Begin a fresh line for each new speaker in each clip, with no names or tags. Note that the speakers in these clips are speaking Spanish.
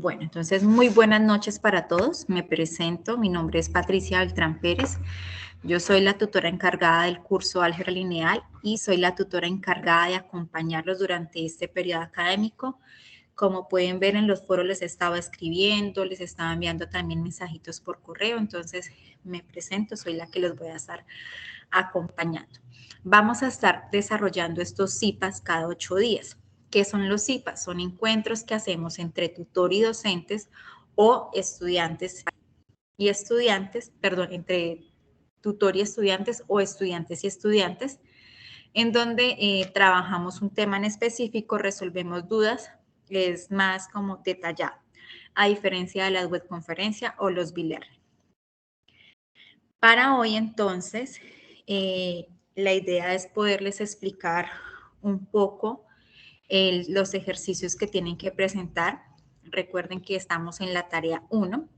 Bueno, entonces muy buenas noches para todos. Me presento, mi nombre es Patricia Beltrán Pérez. Yo soy la tutora encargada del curso Álgebra Lineal y soy la tutora encargada de acompañarlos durante este periodo académico. Como pueden ver en los foros les estaba escribiendo, les estaba enviando también mensajitos por correo, entonces me presento, soy la que los voy a estar acompañando. Vamos a estar desarrollando estos CIPAs cada 8 días. ¿Qué son los CIPAs? Son encuentros que hacemos entre tutor y docentes o estudiantes y estudiantes, perdón, entre tutor y estudiantes o estudiantes y estudiantes, en donde trabajamos un tema en específico, resolvemos dudas, es más como detallado, a diferencia de las webconferencias o los BeLearning. Para hoy, entonces, la idea es poderles explicar un poco los ejercicios que tienen que presentar. Recuerden que estamos en la tarea 1.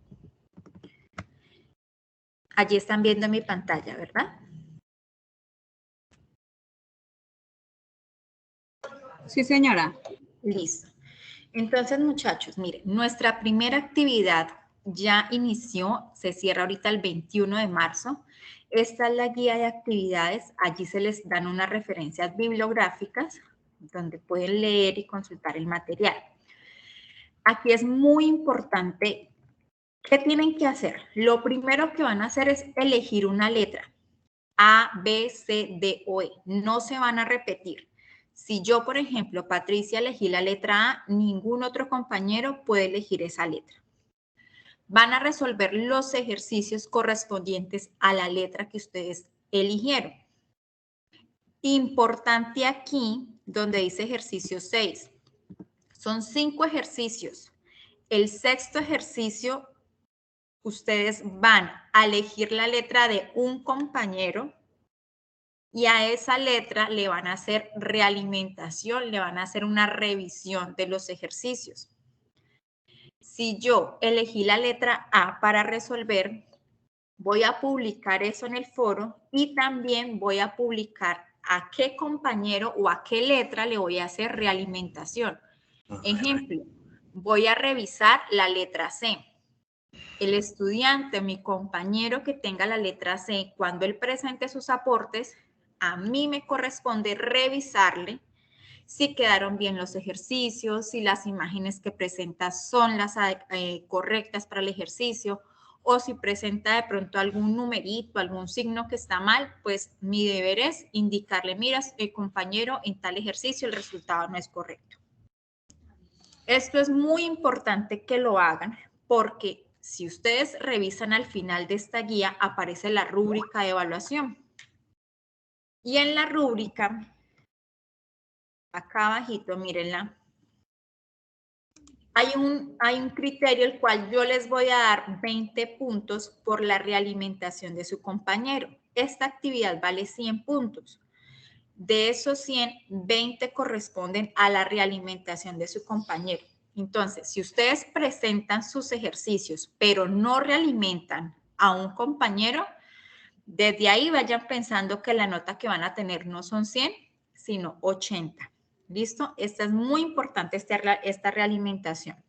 Allí están viendo mi pantalla, ¿verdad?
Sí, señora.
Listo. Entonces, muchachos, miren, nuestra primera actividad ya inició, se cierra ahorita el 21 de marzo. Esta es la guía de actividades. Allí se les dan unas referencias bibliográficas donde pueden leer y consultar el material. Aquí es muy importante, ¿qué tienen que hacer? Lo primero que van a hacer es elegir una letra. A, B, C, D o E. No se van a repetir. Si yo, por ejemplo, Patricia, elegí la letra A, ningún otro compañero puede elegir esa letra. Van a resolver los ejercicios correspondientes a la letra que ustedes eligieron. Importante aquí, donde dice ejercicio 6. Son 5 ejercicios. El sexto ejercicio, ustedes van a elegir la letra de un compañero y a esa letra le van a hacer realimentación, le van a hacer una revisión de los ejercicios. Si yo elegí la letra A para resolver, voy a publicar eso en el foro y también voy a publicar a qué compañero o a qué letra le voy a hacer realimentación. Ejemplo, voy a revisar la letra C. El estudiante, mi compañero que tenga la letra C, cuando él presente sus aportes, a mí me corresponde revisarle si quedaron bien los ejercicios, si las imágenes que presenta son las correctas para el ejercicio, o si presenta de pronto algún numerito, algún signo que está mal, pues mi deber es indicarle, mira, compañero, en tal ejercicio el resultado no es correcto. Esto es muy importante que lo hagan porque si ustedes revisan al final de esta guía, aparece la rúbrica de evaluación. Y en la rúbrica, acá abajito, mírenla, hay un criterio el cual yo les voy a dar 20 puntos por la realimentación de su compañero. Esta actividad vale 100 puntos. De esos 100, 20 corresponden a la realimentación de su compañero. Entonces, si ustedes presentan sus ejercicios, pero no realimentan a un compañero, desde ahí vayan pensando que la nota que van a tener no son 100, sino 80. ¿Listo? Esta es muy importante, esta realimentación.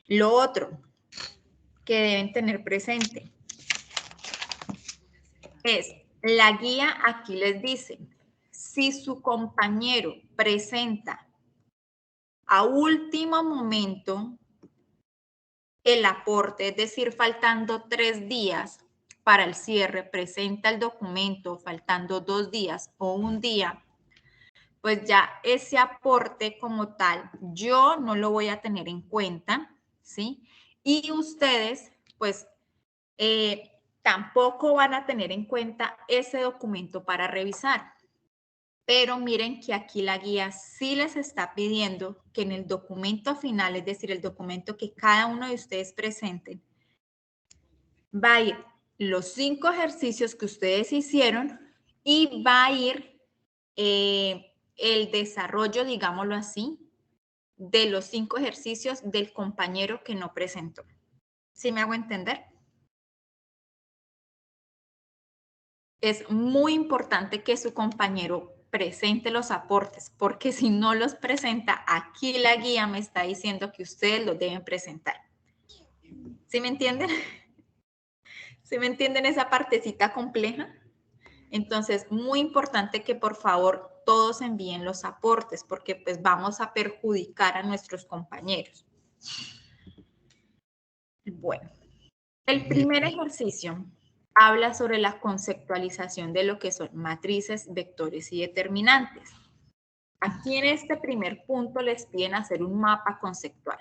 Lo otro que deben tener presente es la guía, aquí les dice, si su compañero presenta a último momento el aporte, es decir, faltando 3 días para el cierre, presenta el documento faltando 2 días o 1 día, pues ya ese aporte como tal, yo no lo voy a tener en cuenta, ¿sí? Y ustedes, pues, tampoco van a tener en cuenta ese documento para revisar. Pero miren que aquí la guía sí les está pidiendo que en el documento final, es decir, el documento que cada uno de ustedes presenten, va a ir los 5 ejercicios que ustedes hicieron y va a ir el desarrollo, digámoslo así, de los 5 ejercicios del compañero que no presentó. ¿Sí me hago entender? Es muy importante que su compañero presente los aportes, porque si no los presenta, aquí la guía me está diciendo que ustedes los deben presentar. ¿Sí me entienden? ¿Sí me entienden esa partecita compleja? Entonces, muy importante que por favor todos envíen los aportes, porque pues vamos a perjudicar a nuestros compañeros. Bueno, el primer ejercicio habla sobre la conceptualización de lo que son matrices, vectores y determinantes. Aquí en este primer punto les piden hacer un mapa conceptual.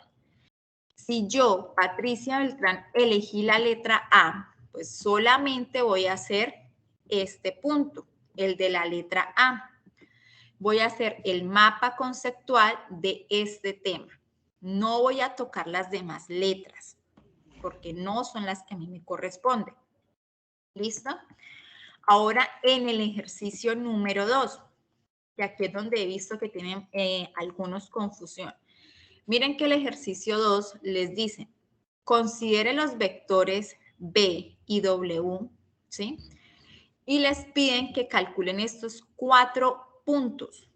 Si yo, Patricia Beltrán, elegí la letra A, pues solamente voy a hacer este punto, el de la letra A. Voy a hacer el mapa conceptual de este tema. No voy a tocar las demás letras, porque no son las que a mí me corresponden. ¿Listo? Ahora en el ejercicio número 2, que aquí es donde he visto que tienen algunos confusión. Miren que el ejercicio 2 les dice, considere los vectores B y W, ¿sí? Y les piden que calculen estos 4 puntos.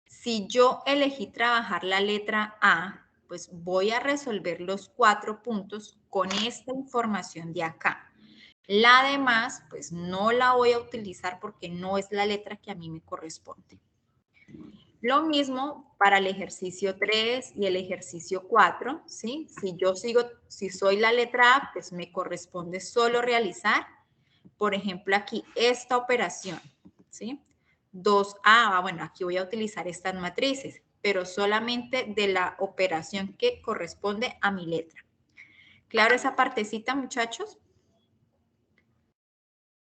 Si yo elegí trabajar la letra A, pues voy a resolver los 4 puntos con esta información de acá. La demás, pues no la voy a utilizar porque no es la letra que a mí me corresponde. Lo mismo para el ejercicio 3 y el ejercicio 4, ¿sí? Si soy la letra A, pues me corresponde solo realizar, por ejemplo, aquí esta operación, ¿sí? 2A, bueno, aquí voy a utilizar estas matrices, pero solamente de la operación que corresponde a mi letra. ¿Claro esa partecita, muchachos?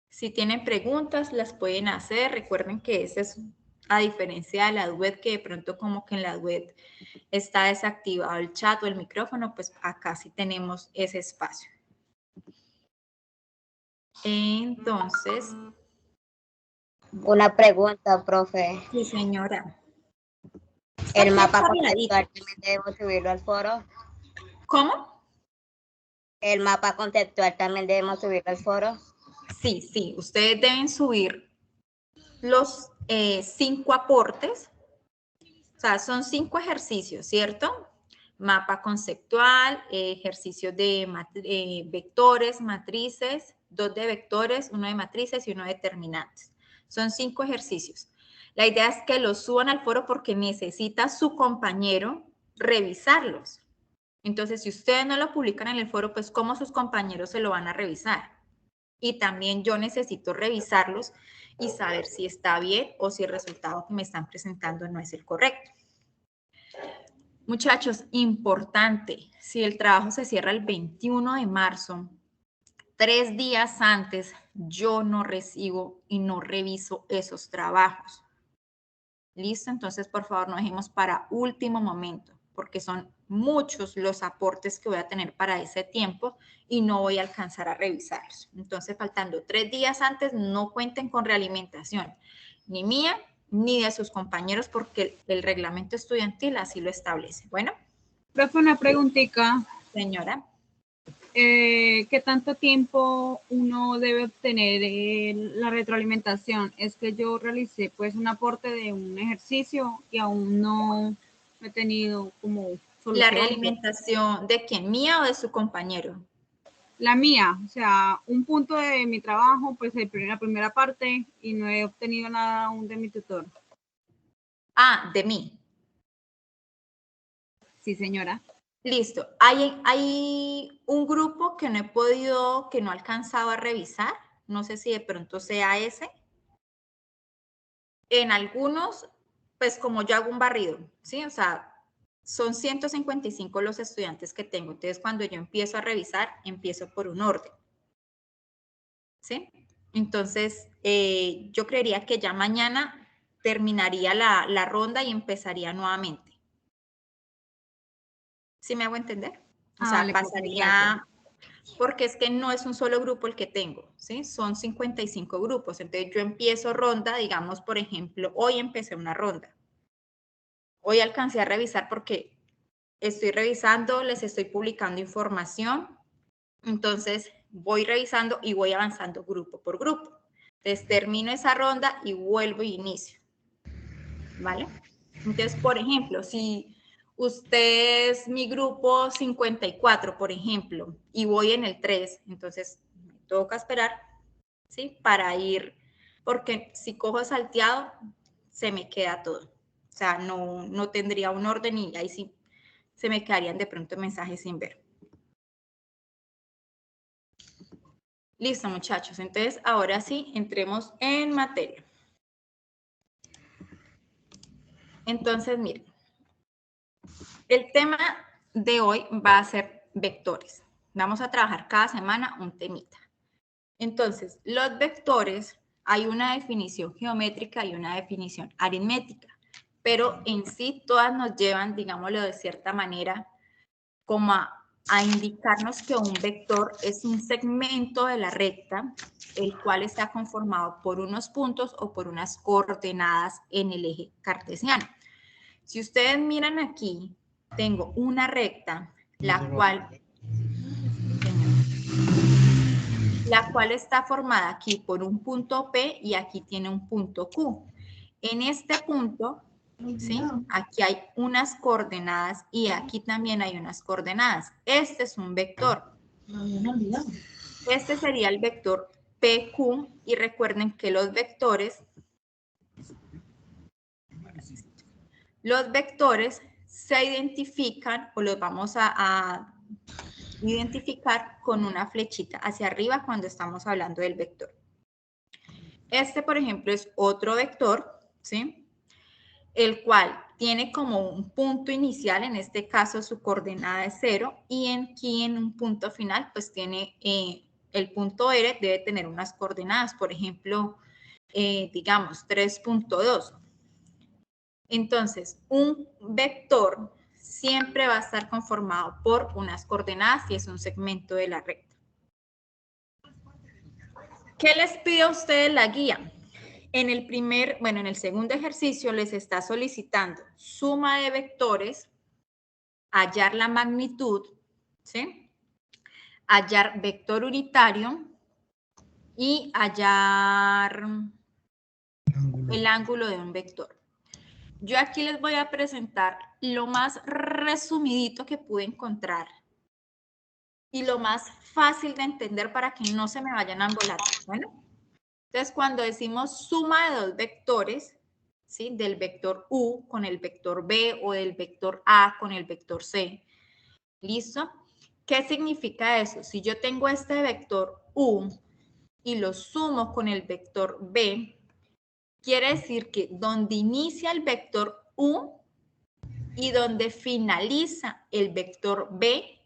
Si tienen preguntas, las pueden hacer. Recuerden que esta es a diferencia de la web, que de pronto como que en la web está desactivado el chat o el micrófono, pues acá sí tenemos ese espacio. Entonces.
Una pregunta, profe.
Sí, señora.
¿El mapa conceptual también debemos subirlo al foro?
¿Cómo?
¿El mapa conceptual también debemos subirlo al foro?
Sí, sí. Ustedes deben subir los 5 aportes. O sea, son 5 ejercicios, ¿cierto? Mapa conceptual, ejercicios de vectores, matrices, 2 de vectores, 1 de matrices y 1 de determinantes. Son 5 ejercicios. La idea es que los suban al foro porque necesita su compañero revisarlos. Entonces, si ustedes no lo publican en el foro, pues ¿cómo sus compañeros se lo van a revisar? Y también yo necesito revisarlos y saber si está bien o si el resultado que me están presentando no es el correcto. Muchachos, importante, si el trabajo se cierra el 21 de marzo, 3 días antes, yo no recibo y no reviso esos trabajos. ¿Listo? Entonces, por favor, no dejemos para último momento, porque son muchos los aportes que voy a tener para ese tiempo y no voy a alcanzar a revisarlos. Entonces, faltando 3 días antes, no cuenten con realimentación, ni mía, ni de sus compañeros, porque el reglamento estudiantil así lo establece. Bueno.
Profe, una preguntita.
Señora.
¿Qué tanto tiempo uno debe obtener la retroalimentación? Es que yo realicé pues un aporte de un ejercicio y aún no he tenido como solución.
¿La realimentación de quién? ¿Mía o de su compañero?
La mía, o sea, un punto de mi trabajo, pues la primera parte y no he obtenido nada aún de mi tutor.
Ah, de mí.
Sí, señora.
Listo. Hay un grupo que no he podido, que no he alcanzado a revisar. No sé si de pronto sea ese. En algunos, pues como yo hago un barrido, ¿sí? O sea, son 155 los estudiantes que tengo. Entonces, cuando yo empiezo a revisar, empiezo por un orden. ¿Sí? Entonces, yo creería que ya mañana terminaría la ronda y empezaría nuevamente. ¿Sí me hago entender? O sea,
vale,
pasaría, porque es que no es un solo grupo el que tengo, ¿sí? Son 55 grupos. Entonces, yo empiezo ronda, digamos, por ejemplo, hoy empecé una ronda. Hoy alcancé a revisar porque estoy revisando, les estoy publicando información. Entonces, voy revisando y voy avanzando grupo por grupo. Entonces, termino esa ronda y vuelvo y inicio. ¿vale? Entonces, por ejemplo, si usted es mi grupo 54, por ejemplo, y voy en el 3, entonces me toca esperar, ¿sí? Para ir, porque si cojo salteado, se me queda todo. O sea, no tendría un orden y ahí sí se me quedarían de pronto mensajes sin ver. Listo, muchachos. Entonces, ahora sí, entremos en materia. Entonces, miren, el tema de hoy va a ser vectores. Vamos a trabajar cada semana un temita. Entonces, los vectores, hay una definición geométrica y una definición aritmética, pero en sí todas nos llevan, digámoslo de cierta manera, como a indicarnos que un vector es un segmento de la recta, el cual está conformado por unos puntos o por unas coordenadas en el eje cartesiano. Si ustedes miran aquí, tengo una recta, la cual está formada aquí por un punto P y aquí tiene un punto Q. En este punto, ¿sí? Aquí hay unas coordenadas y aquí también hay unas coordenadas. Este es un vector. Este sería el vector PQ y recuerden que los vectores se identifican o los vamos a identificar con una flechita hacia arriba cuando estamos hablando del vector. Este, por ejemplo, es otro vector, ¿sí? El cual tiene como un punto inicial, en este caso su coordenada es 0, y aquí en un punto final, pues tiene el punto R, debe tener unas coordenadas, por ejemplo, digamos 3.2. Entonces, un vector siempre va a estar conformado por unas coordenadas y es un segmento de la recta. ¿Qué les pide a ustedes la guía? En el segundo ejercicio les está solicitando suma de vectores, hallar la magnitud, ¿sí? Hallar vector unitario y hallar el ángulo de un vector. Yo aquí les voy a presentar lo más resumidito que pude encontrar y lo más fácil de entender para que no se me vayan a embolatar. Bueno, entonces cuando decimos suma de dos vectores, ¿sí? Del vector U con el vector B o del vector A con el vector C, ¿listo? ¿Qué significa eso? Si yo tengo este vector U y lo sumo con el vector B, quiere decir que donde inicia el vector U y donde finaliza el vector B,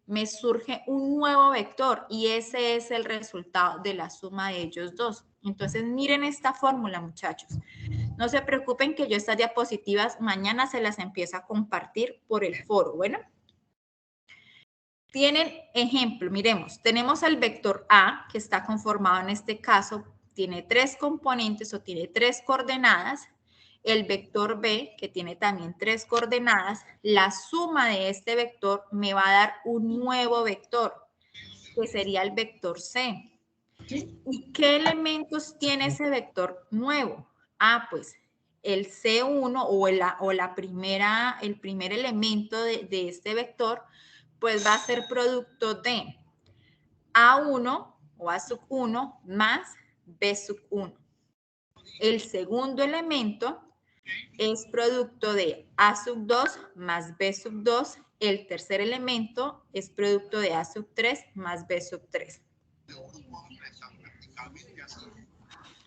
me surge un nuevo vector y ese es el resultado de la suma de ellos dos. Entonces, miren esta fórmula, muchachos. No se preocupen que yo estas diapositivas mañana se las empiezo a compartir por el foro, ¿bueno? Tienen ejemplo, miremos, tenemos el vector A, que está conformado en este caso, tiene 3 componentes o tiene 3 coordenadas. El vector B, que tiene también 3 coordenadas, la suma de este vector me va a dar un nuevo vector, que sería el vector C. ¿Y qué elementos tiene ese vector nuevo? Ah, pues el C1 o el primer elemento de este vector, pues va a ser producto de A1 o A sub 1 más B sub 1. El segundo elemento es producto de A sub 2 más B sub 2. El tercer elemento es producto de A sub 3 más B sub 3.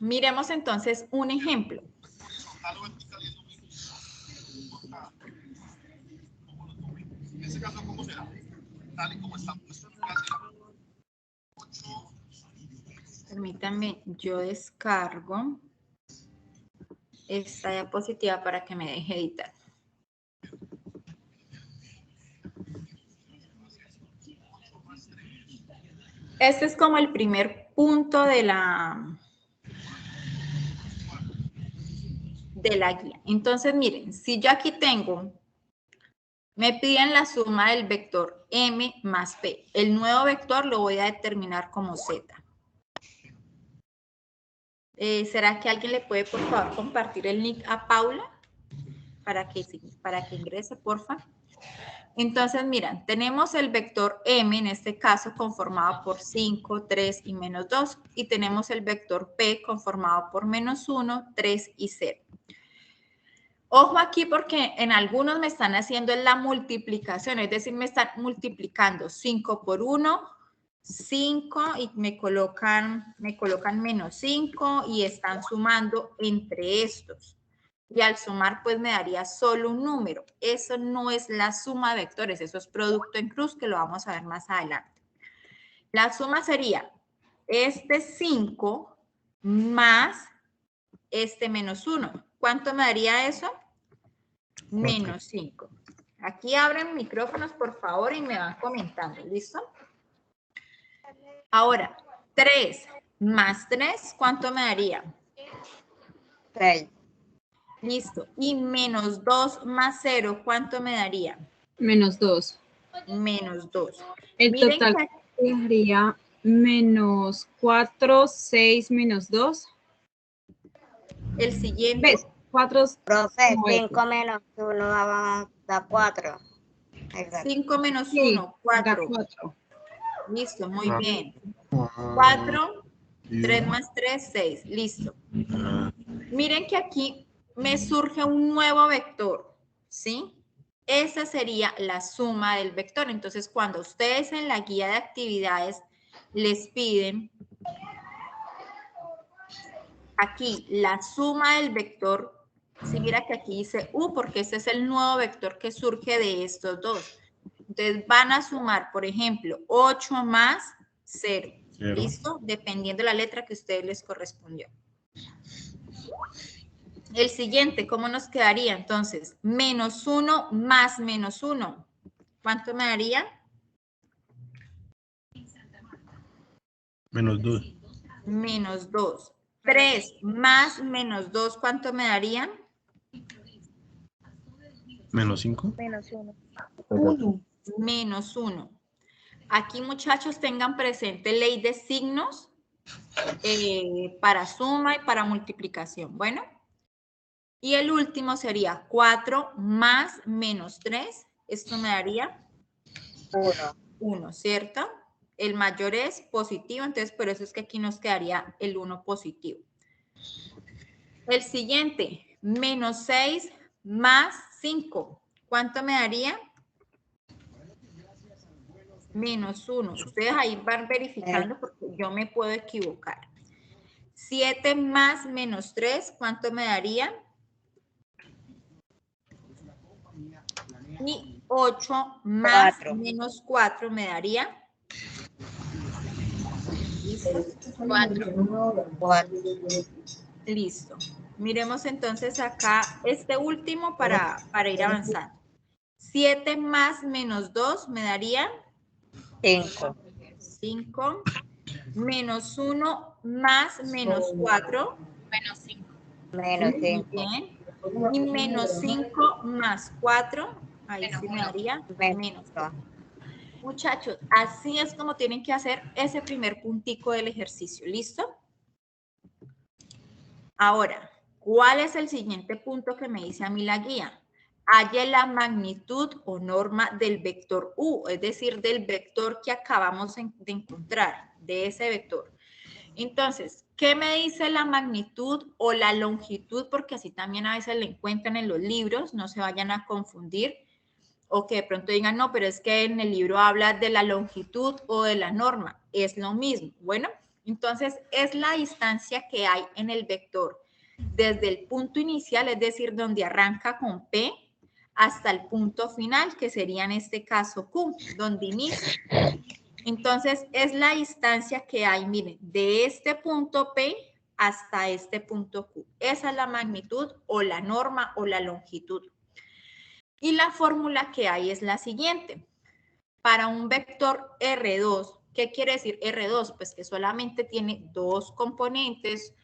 Miremos entonces un ejemplo. Permítanme, yo descargo esta diapositiva para que me deje editar. Este es como el primer punto de la guía. Entonces, miren, si yo aquí tengo, me piden la suma del vector M más P. El nuevo vector lo voy a determinar como Z. ¿Será que alguien le puede, por favor, compartir el link a Paula? para que ingrese, porfa. Entonces, miren, tenemos el vector m, en este caso, conformado por 5, 3 y menos 2. Y tenemos el vector p, conformado por menos 1, 3 y 0. Ojo aquí porque en algunos me están haciendo la multiplicación, es decir, me están multiplicando 5 por 1, 5 y me colocan menos 5 y están sumando entre estos. Y al sumar pues me daría solo un número. Eso no es la suma de vectores, eso es producto en cruz que lo vamos a ver más adelante. La suma sería este 5 más este menos 1. ¿Cuánto me daría eso? Menos 5. Aquí abren micrófonos, por favor, y me van comentando. ¿Listo? Ahora, 3 más 3, ¿cuánto me daría?
6.
Listo. Y menos 2 más 0, ¿cuánto me daría?
Menos 2.
Menos 2.
El
Miren
total
que
sería menos 4, 6 menos 2.
el siguiente.
¿Ves? 4.
Profe, 5 menos 1 da 4.
5 menos
Sí,
1, 4.
4.
Listo, muy bien. 4, 3 más 3, 6. Listo. Miren que aquí me surge un nuevo vector, ¿sí? Esa sería la suma del vector. Entonces, cuando ustedes en la guía de actividades les piden aquí la suma del vector, si mira que aquí dice U, porque este es el nuevo vector que surge de estos dos. Entonces, van a sumar, por ejemplo, 8 más 0. ¿Listo? Dependiendo de la letra que a ustedes les correspondió. El siguiente, ¿cómo nos quedaría? Entonces, menos 1 más menos 1. ¿Cuánto me daría?
Menos 2.
Menos 2. 3 más menos 2, ¿cuánto me darían?
Menos 5.
Menos 1.
1. Menos 1. Aquí, muchachos, tengan presente ley de signos para suma y para multiplicación. Bueno. Y el último sería 4 más menos 3. Esto me daría
1.
1, ¿cierto? El mayor es positivo, entonces por eso es que aquí nos quedaría el 1 positivo. El siguiente, menos 6 más 5. ¿Cuánto me daría? Menos 1. Ustedes ahí van verificando porque yo me puedo equivocar. 7 más menos 3, ¿cuánto me daría? Y 8 más
4.
menos 4 me daría. ¿Listo?
4.
Listo. Miremos entonces acá este último para ir avanzando. 7 más menos 2 me daría
5.
5. Menos 1 más menos 4.
Menos 5.
Muy bien. Y menos 5 más 4. Ahí sí me daría menos 2. Muchachos, así es como tienen que hacer ese primer puntico del ejercicio. ¿Listo? Ahora, ¿cuál es el siguiente punto que me dice a mí la guía? Halle la magnitud o norma del vector U, es decir, del vector que acabamos de encontrar, de ese vector. Entonces, ¿qué me dice la magnitud o la longitud? Porque así también a veces le encuentran en los libros, no se vayan a confundir. O que de pronto digan, no, pero es que en el libro habla de la longitud o de la norma. Es lo mismo. Bueno, entonces es la distancia que hay en el vector desde el punto inicial, es decir, donde arranca con P, hasta el punto final, que sería en este caso Q, donde inicia. Entonces es la distancia que hay, miren, de este punto P hasta este punto Q. Esa es la magnitud o la norma o la longitud. Y la fórmula que hay es la siguiente. Para un vector R2, ¿qué quiere decir R2? Pues que solamente tiene dos componentes,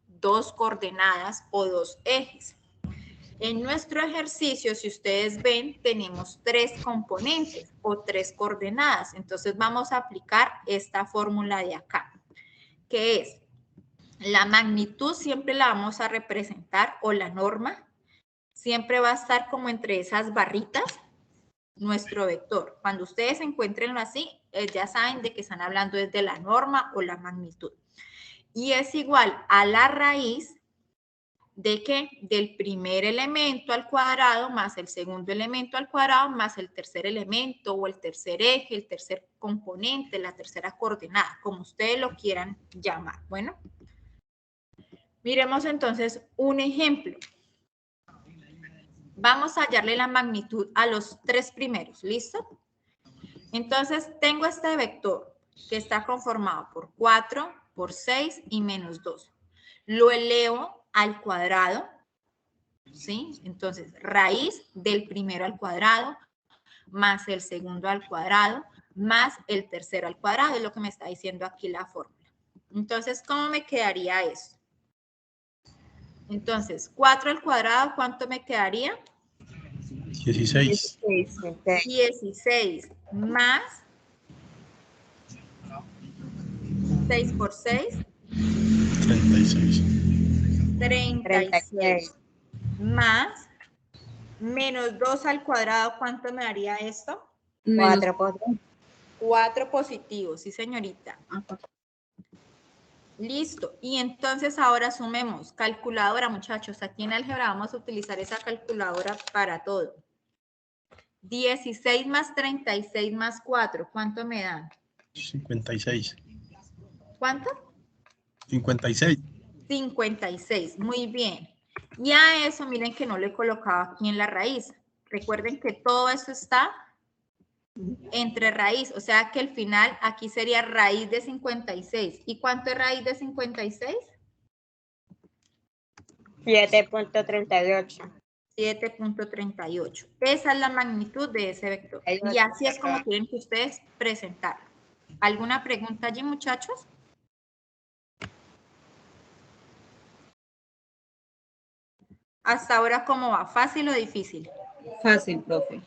dos coordenadas o dos ejes. En nuestro ejercicio, si ustedes ven, tenemos tres componentes o tres coordenadas. Entonces vamos a aplicar esta fórmula de acá, que es la magnitud siempre la vamos a representar o la norma siempre va a estar como entre esas barritas nuestro vector. Cuando ustedes encuentrenlo así, ya saben de que están hablando desde la norma o la magnitud. Y es igual a la raíz ¿de qué? Del primer elemento al cuadrado más el segundo elemento al cuadrado más el tercer elemento o el tercer eje, el tercer componente, la tercera coordenada, como ustedes lo quieran llamar. Bueno, miremos entonces un ejemplo. Vamos a hallarle la magnitud a los tres primeros, ¿listo? Entonces, tengo este vector que está conformado por 4, por 6 y menos 2. Lo elevo al cuadrado, ¿sí? Entonces, raíz del primero al cuadrado más el segundo al cuadrado más el tercero al cuadrado, es lo que me está diciendo aquí la fórmula. Entonces, ¿cómo me quedaría esto? Entonces, 4 al cuadrado, ¿cuánto me quedaría?
16.
16 más 6 por 6.
36.
36 más menos 2 al cuadrado, ¿cuánto me daría esto?
4 por
4 positivos, sí señorita. Listo. Y entonces ahora sumemos. Calculadora, muchachos. Aquí en álgebra vamos a utilizar esa calculadora para todo. 16 más 36 más 4, ¿cuánto me dan?
56.
¿Cuánto?
56.
56, muy bien. Y a eso, miren que no le he colocado aquí en la raíz. Recuerden que todo eso está entre raíz, o sea que el final aquí sería raíz de 56. ¿Y cuánto es raíz de 56?
7.38.
7.38. Esa es la magnitud de ese vector. Y así es como tienen que ustedes presentarlo. ¿Alguna pregunta allí, muchachos? Hasta ahora, ¿cómo va? ¿Fácil o difícil?
Fácil, profe.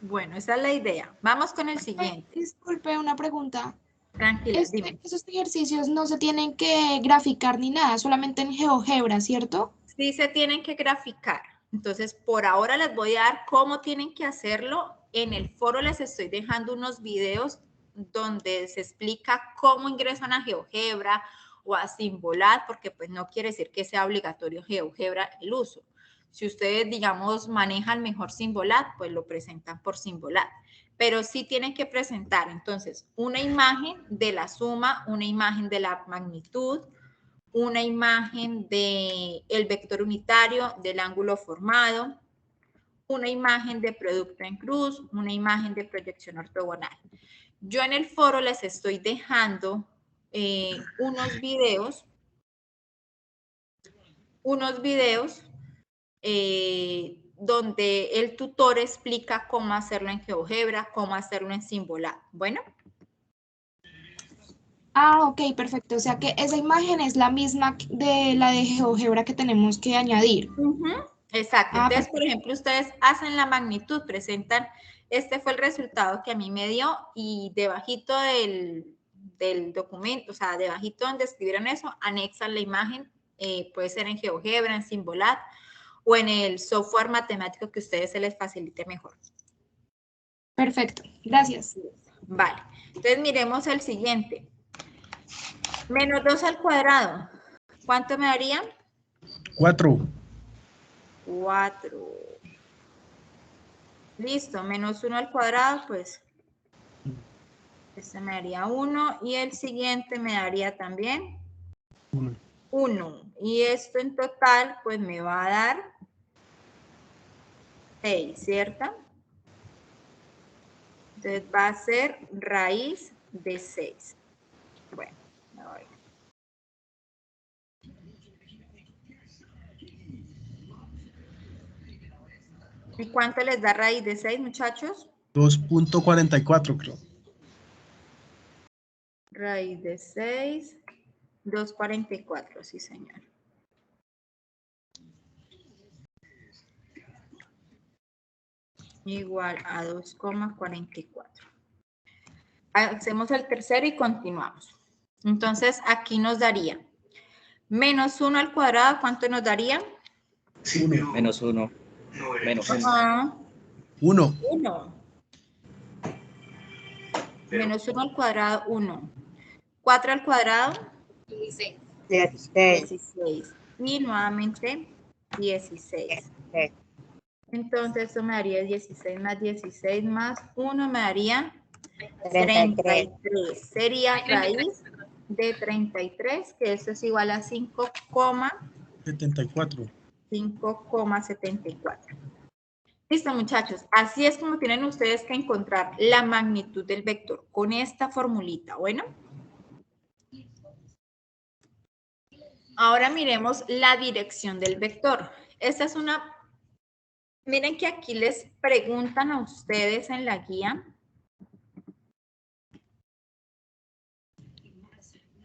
Bueno, esa es la idea. Vamos con el siguiente.
Disculpe, una pregunta.
Tranquila, dime.
Esos ejercicios no se tienen que graficar ni nada, solamente en GeoGebra, ¿cierto?
Sí se tienen que graficar. Entonces, por ahora les voy a dar cómo tienen que hacerlo. En el foro les estoy dejando unos videos donde se explica cómo ingresan a GeoGebra o a Symbolab, porque pues no quiere decir que sea obligatorio GeoGebra el uso. Si ustedes, digamos, manejan mejor Symbolab, pues lo presentan por Symbolab. Pero sí tienen que presentar, entonces, una imagen de la suma, una imagen de la magnitud, una imagen del vector unitario, del ángulo formado, una imagen de producto en cruz, una imagen de proyección ortogonal. Yo en el foro les estoy dejando unos videos donde el tutor explica cómo hacerlo en GeoGebra, cómo hacerlo en Symbolab. Bueno.
Ah, ok, perfecto. O sea que esa imagen es la misma de la de GeoGebra que tenemos que añadir.
Exacto.
Ah,
Entonces, por ejemplo, ustedes hacen la magnitud, presentan, este fue el resultado que a mí me dio y debajito del documento, o sea, debajito donde escribieron eso, anexan la imagen, puede ser en GeoGebra, en Symbolab o en el software matemático que a ustedes se les facilite mejor.
Perfecto, gracias.
Vale, entonces miremos el siguiente. Menos 2 al cuadrado, ¿cuánto me daría?
4.
4. Listo, menos 1 al cuadrado, pues este me daría 1 y el siguiente me daría también 1. Y esto en total, pues me va a dar 6, ¿cierto? Entonces va a ser raíz de 6. Bueno, me voy. ¿Y cuánto les da raíz de 6, muchachos?
2.44, creo.
Raíz de 6, 2.44, sí, señor. Igual a 2.44. Hacemos el tercero y continuamos. Entonces, aquí nos daría menos 1 al cuadrado, ¿cuánto nos daría?
1.
Menos 1. Menos 1.
Ajá.
1.
1. Menos 1 al cuadrado, 1. 4 al cuadrado,
16.
16. Y nuevamente 16. Entonces esto me daría 16 más 16 más 1 me daría 33. Sería raíz de 33, que eso es igual a
74.
5,74. Listo, muchachos. Así es como tienen ustedes que encontrar la magnitud del vector con esta formulita. Bueno. Ahora miremos la dirección del vector. Esta es una... Miren que aquí les preguntan a ustedes en la guía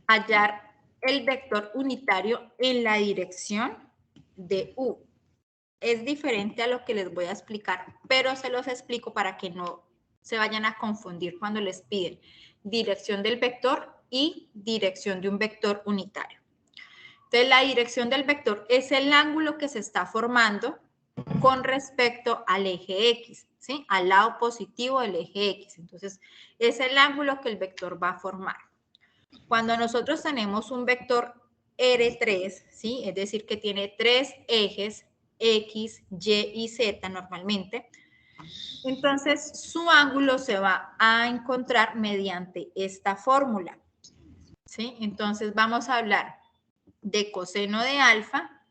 hallar el vector unitario en la dirección de U. Es diferente a lo que les voy a explicar, pero se los explico para que no se vayan a confundir cuando les piden dirección del vector y dirección de un vector unitario. Entonces, la dirección del vector es el ángulo que se está formando con respecto al eje X, ¿sí? Al lado positivo del eje X. Entonces, es el ángulo que el vector va a formar. Cuando nosotros tenemos un vector R3, ¿sí? Es decir, que tiene 3 ejes, X, Y y Z normalmente, entonces su ángulo se va a encontrar mediante esta fórmula, ¿sí? Entonces vamos a hablar de coseno de alfa,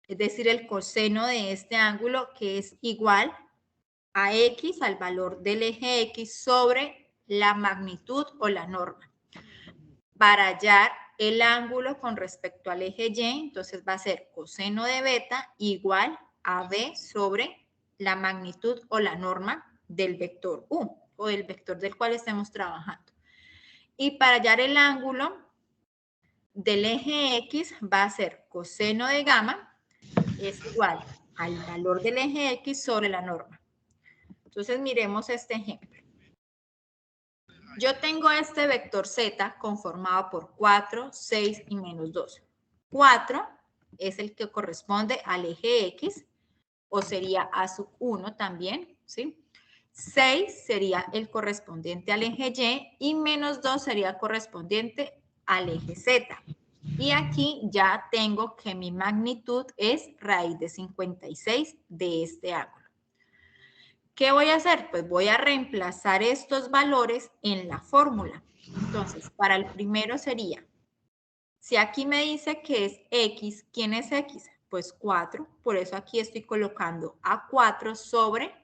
es decir, el coseno de este ángulo que es igual a X, al valor del eje X sobre la magnitud o la norma. Para hallar el ángulo con respecto al eje Y, entonces va a ser coseno de beta igual a B sobre la magnitud o la norma del vector U o del vector del cual estemos trabajando. Y para hallar el ángulo del eje X va a ser coseno de gamma es igual al valor del eje X sobre la norma. Entonces miremos este ejemplo. Yo tengo este vector Z conformado por 4, 6 y menos 2. 4 es el que corresponde al eje X, o sería A sub 1 también, ¿sí? 6 sería el correspondiente al eje Y y menos 2 sería correspondiente al eje Z. Y aquí ya tengo que mi magnitud es raíz de 56 de este ángulo. ¿Qué voy a hacer? Pues voy a reemplazar estos valores en la fórmula. Entonces, para el primero sería, si aquí me dice que es X, ¿quién es X? Pues 4, por eso aquí estoy colocando a 4 sobre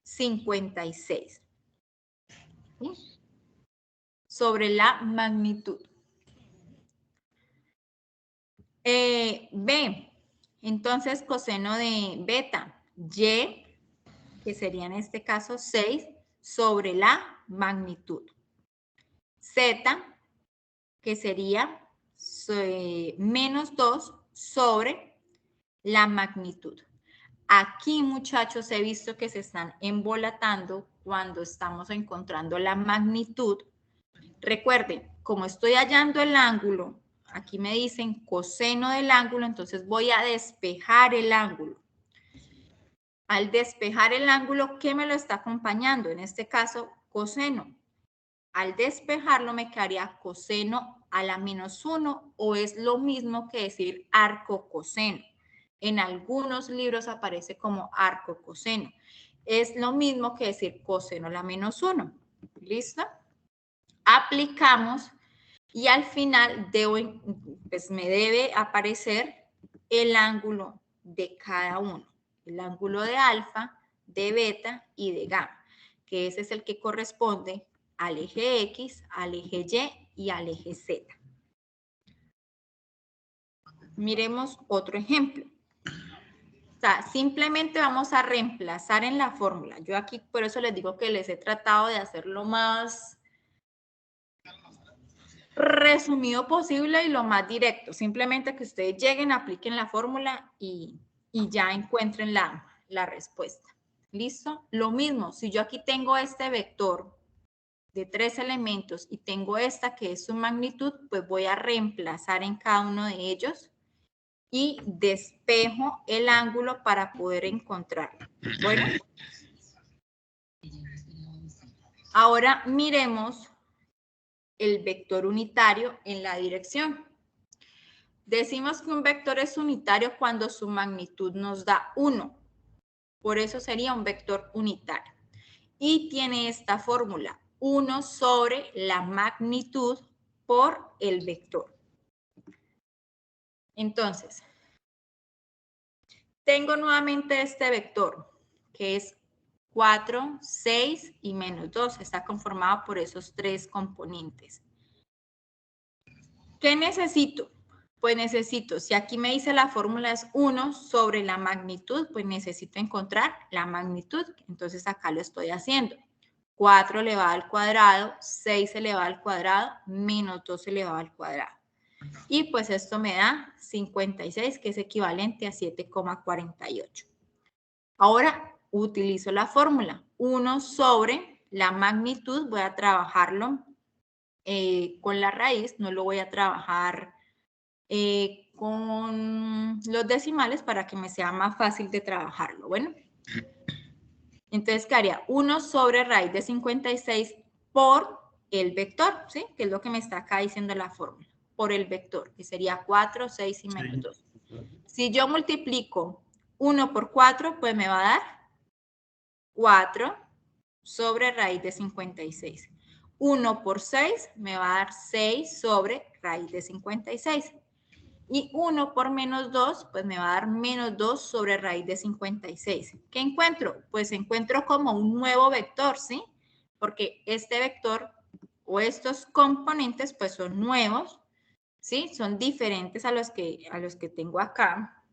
56. ¿Sí? Sobre la magnitud. B, entonces coseno de beta, Y, que sería en este caso 6 sobre la magnitud. Z, que sería menos 2 sobre la magnitud. Aquí, muchachos, he visto que se están embolatando cuando estamos encontrando la magnitud. Recuerden, como estoy hallando el ángulo, aquí me dicen coseno del ángulo, entonces voy a despejar el ángulo. Al despejar el ángulo, ¿qué me lo está acompañando? En este caso, coseno. Al despejarlo me quedaría coseno a la menos 1 o es lo mismo que decir arco coseno. En algunos libros aparece como arco coseno. Es lo mismo que decir coseno a la menos 1. ¿Listo? Aplicamos y al final pues me debe aparecer el ángulo de cada uno. El ángulo de alfa, de beta y de gamma, que ese es el que corresponde al eje X, al eje Y y al eje Z. Miremos otro ejemplo. O sea, simplemente vamos a reemplazar en la fórmula. Yo aquí por eso les digo que les he tratado de hacer lo más resumido posible y lo más directo. Simplemente que ustedes lleguen, apliquen la fórmula y ya encuentren la respuesta. ¿Listo? Lo mismo, si yo aquí tengo este vector de 3 elementos y tengo esta que es su magnitud, pues voy a reemplazar en cada uno de ellos y despejo el ángulo para poder encontrarlo. Bueno, ahora miremos el vector unitario en la dirección. Decimos que un vector es unitario cuando su magnitud nos da 1. Por eso sería un vector unitario. Y tiene esta fórmula, 1 sobre la magnitud por el vector. Entonces, tengo nuevamente este vector, que es 4, 6 y menos 2. Está conformado por esos tres componentes. ¿Qué necesito? Pues necesito, si aquí me dice la fórmula es 1 sobre la magnitud, pues necesito encontrar la magnitud. Entonces acá lo estoy haciendo. 4 elevado al cuadrado, 6 elevado al cuadrado, menos 2 elevado al cuadrado. Y pues esto me da 56, que es equivalente a 7,48. Ahora utilizo la fórmula 1 sobre la magnitud. Voy a trabajarlo con la raíz, no lo voy a trabajar con los decimales para que me sea más fácil de trabajarlo. Bueno, entonces quedaría 1 sobre raíz de 56 por el vector, ¿sí? Que es lo que me está acá diciendo la fórmula, por el vector, que sería 4, 6 y menos 2. Si yo multiplico 1 por 4, pues me va a dar 4 sobre raíz de 56. 1 por 6 me va a dar 6 sobre raíz de 56. Y 1 por menos 2, pues me va a dar menos 2 sobre raíz de 56. ¿Qué encuentro? Pues encuentro como un nuevo vector, ¿sí? Porque este vector o estos componentes pues son nuevos, ¿sí? Son diferentes a los que tengo acá.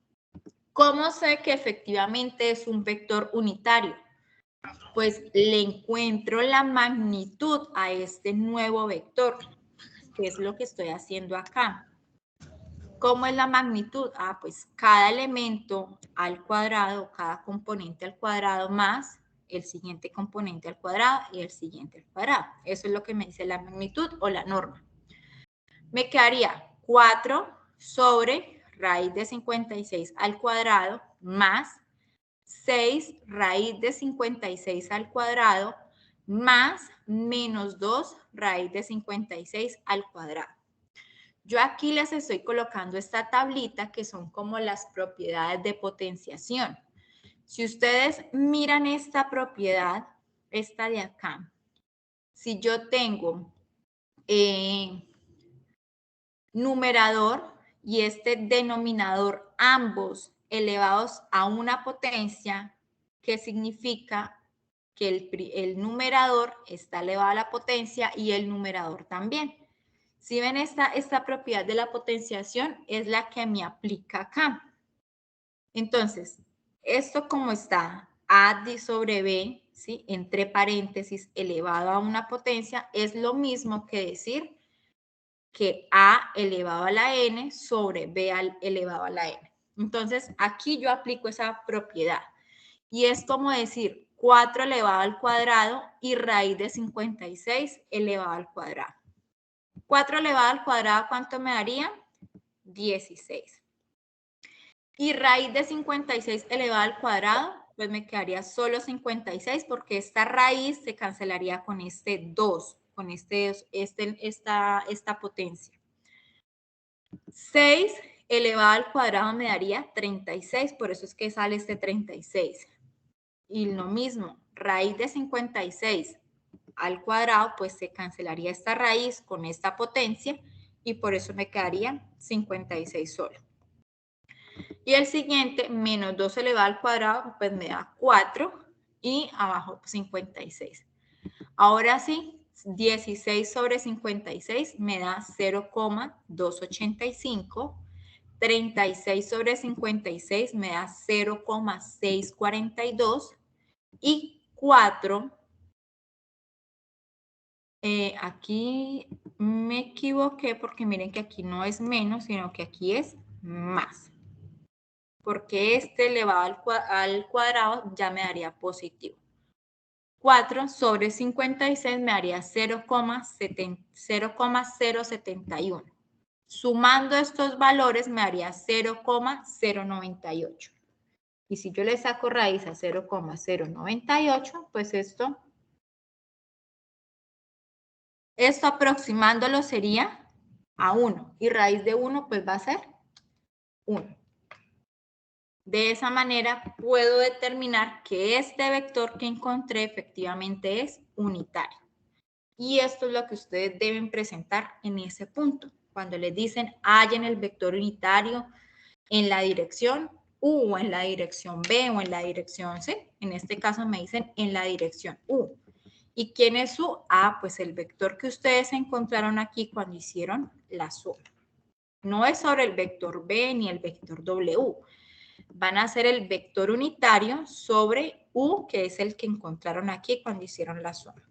¿Cómo sé que efectivamente es un vector unitario? Pues le encuentro la magnitud a este nuevo vector, que es lo que estoy haciendo acá. ¿Cómo es la magnitud? Ah, pues cada elemento al cuadrado, cada componente al cuadrado más el siguiente componente al cuadrado y el siguiente al cuadrado. Eso es lo que me dice la magnitud o la norma. Me quedaría 4 sobre raíz de 56 al cuadrado más 6 raíz de 56 al cuadrado más menos 2 raíz de 56 al cuadrado. Yo aquí les estoy colocando esta tablita que son como las propiedades de potenciación. Si ustedes miran esta propiedad, esta de acá, si yo tengo numerador y este denominador, ambos elevados a una potencia, ¿qué significa? Que el numerador está elevado a la potencia y el numerador también. Si ven esta propiedad de la potenciación es la que me aplica acá. Entonces, esto como está A sobre B, ¿sí? Entre paréntesis elevado a una potencia, es lo mismo que decir que A elevado a la N sobre B elevado a la N. Entonces, aquí yo aplico esa propiedad. Y es como decir 4 elevado al cuadrado y raíz de 56 elevado al cuadrado. 4 elevado al cuadrado, ¿cuánto me daría? 16. Y raíz de 56 elevado al cuadrado, pues me quedaría solo 56 porque esta raíz se cancelaría con este 2, con esta potencia. 6 elevado al cuadrado me daría 36, por eso es que sale este 36. Y lo mismo, raíz de 56 al cuadrado, pues se cancelaría esta raíz con esta potencia y por eso me quedaría 56 solo. Y el siguiente, menos 2 elevado al cuadrado, pues me da 4 y abajo 56. Ahora sí, 16 sobre 56 me da 0,285. 36 sobre 56 me da 0,642. Y 4, aquí me equivoqué porque miren que aquí no es menos, sino que aquí es más. Porque este elevado al cuadrado ya me daría positivo. 4 sobre 56 me daría 0,071. Sumando estos valores me daría 0,098. Y si yo le saco raíz a 0,098, pues esto aproximándolo sería a 1. Y raíz de 1 pues va a ser 1. De esa manera puedo determinar que este vector que encontré efectivamente es unitario. Y esto es lo que ustedes deben presentar en ese punto. Cuando les dicen hallen el vector unitario en la dirección U o en la dirección B o en la dirección C. En este caso me dicen en la dirección U. ¿Y quién es U? Ah, pues el vector que ustedes encontraron aquí cuando hicieron la suma. No es sobre el vector B ni el vector W. Van a hacer el vector unitario sobre U, que es el que encontraron aquí cuando hicieron la suma.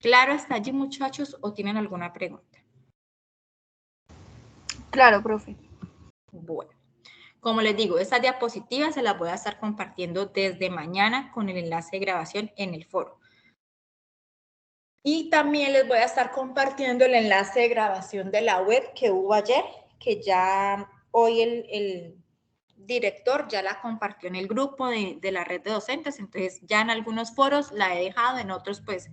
¿Claro está allí, muchachos, o tienen alguna pregunta?
Claro, profe.
Bueno, como les digo, estas diapositivas se las voy a estar compartiendo desde mañana con el enlace de grabación en el foro. Y también les voy a estar compartiendo el enlace de grabación de la web que hubo ayer, que ya hoy el director ya la compartió en el grupo de la red de docentes, entonces ya en algunos foros la he dejado, en otros pues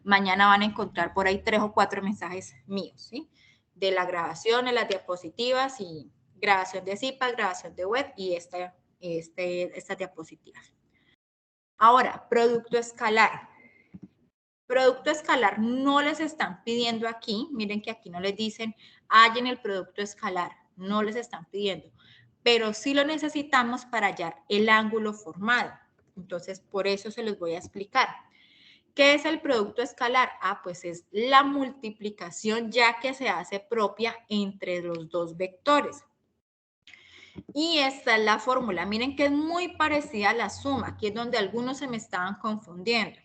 mañana van a encontrar por ahí 3 o 4 mensajes míos, ¿sí? De la grabación, de las diapositivas y grabación de CIPA, grabación de web y estas diapositivas. Ahora, producto escalar. Producto escalar no les están pidiendo aquí, miren que aquí no les dicen hallen el producto escalar, no les están pidiendo, pero sí lo necesitamos para hallar el ángulo formado. Entonces, por eso se los voy a explicar. ¿Qué es el producto escalar? Ah, pues es la multiplicación ya que se hace propia entre los dos vectores. Y esta es la fórmula. Miren que es muy parecida a la suma. Aquí es donde algunos se me estaban confundiendo.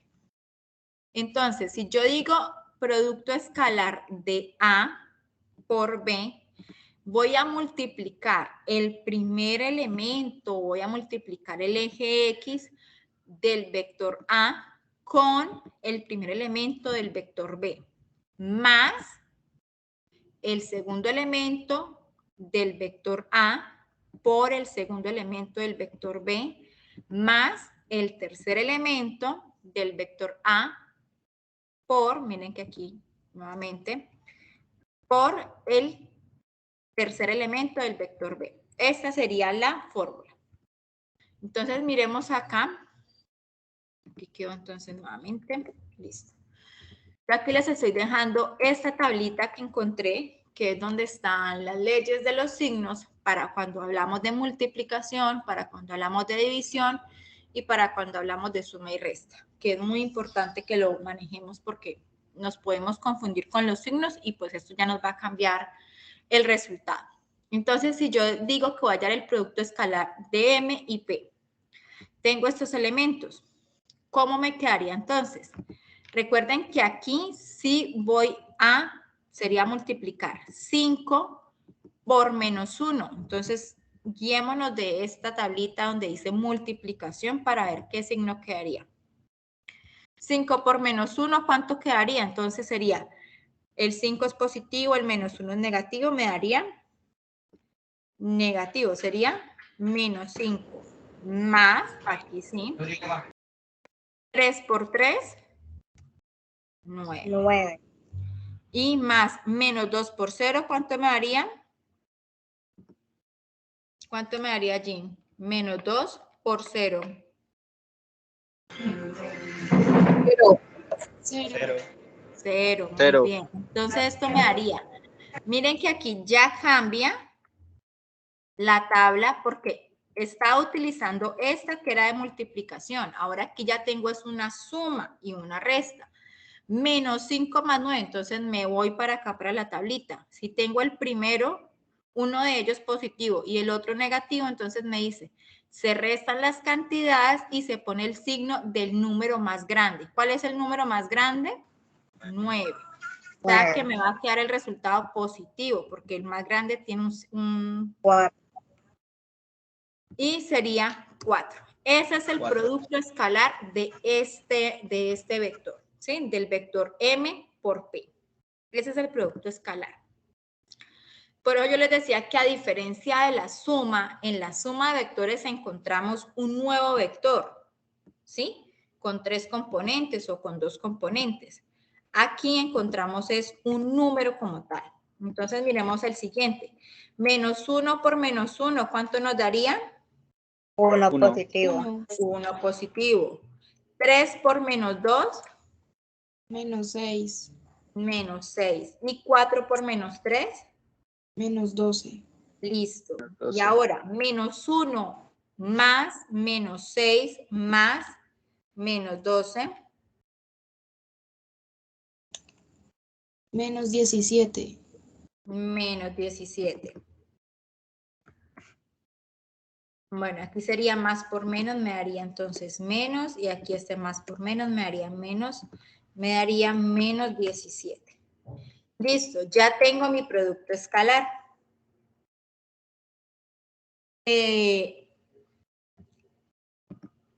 Entonces, si yo digo producto escalar de A por B, voy a multiplicar el primer elemento, voy a multiplicar el eje X del vector A con el primer elemento del vector B, más el segundo elemento del vector A por el segundo elemento del vector B, más el tercer elemento del vector A por, miren que aquí nuevamente, por el tercer elemento del vector B. Esta sería la fórmula. Entonces, miremos acá. Aquí quedó entonces nuevamente. Listo. Aquí les estoy dejando esta tablita que encontré, que es donde están las leyes de los signos para cuando hablamos de multiplicación, para cuando hablamos de división y para cuando hablamos de suma y resta, que es muy importante que lo manejemos porque nos podemos confundir con los signos y pues esto ya nos va a cambiar el resultado. Entonces, si yo digo que voy a hallar el producto escalar de M y P, tengo estos elementos. ¿Cómo me quedaría entonces? Recuerden que aquí sí voy a, sería multiplicar 5 por menos 1. Entonces, guiémonos de esta tablita donde dice multiplicación para ver qué signo quedaría. 5 por menos 1, ¿cuánto quedaría? Entonces sería, el 5 es positivo, el menos 1 es negativo, me daría negativo, sería menos 5 más, aquí sí, 3 por 3, 9.
9.
Y más menos 2 por 0, ¿cuánto me daría? ¿Cuánto me daría allí? Menos 2 por 0.
0.
0, muy bien. Entonces esto me daría, miren que aquí ya cambia la tabla porque estaba utilizando esta que era de multiplicación. Ahora aquí ya tengo es una suma y una resta. Menos 5 más 9, entonces me voy para acá para la tablita. Si tengo el primero, uno de ellos positivo y el otro negativo, entonces me dice, se restan las cantidades y se pone el signo del número más grande. ¿Cuál es el número más grande? 9. O sea que me va a quedar el resultado positivo porque el más grande tiene un
4.
Y sería 4. Ese es el producto escalar de este vector, ¿sí? Del vector M por P. Ese es el producto escalar. Por eso yo les decía que a diferencia de la suma, en la suma de vectores encontramos un nuevo vector, ¿sí? Con 3 componentes o con 2 componentes. Aquí encontramos es un número como tal. Entonces miremos el siguiente. Menos 1 por menos 1, ¿cuánto nos daría?
1
Uno.
positivo.
1
1 positivo. 3 por menos 2,
menos 6
menos 6. Y 4 por menos 3,
menos 12.
listo. Y
12.
ahora, menos 1 más menos 6 más menos 12.
Menos 17.
Menos 17. Bueno, aquí sería más por menos, me daría entonces menos, y aquí este más por menos me daría menos 17. Listo, ya tengo mi producto escalar.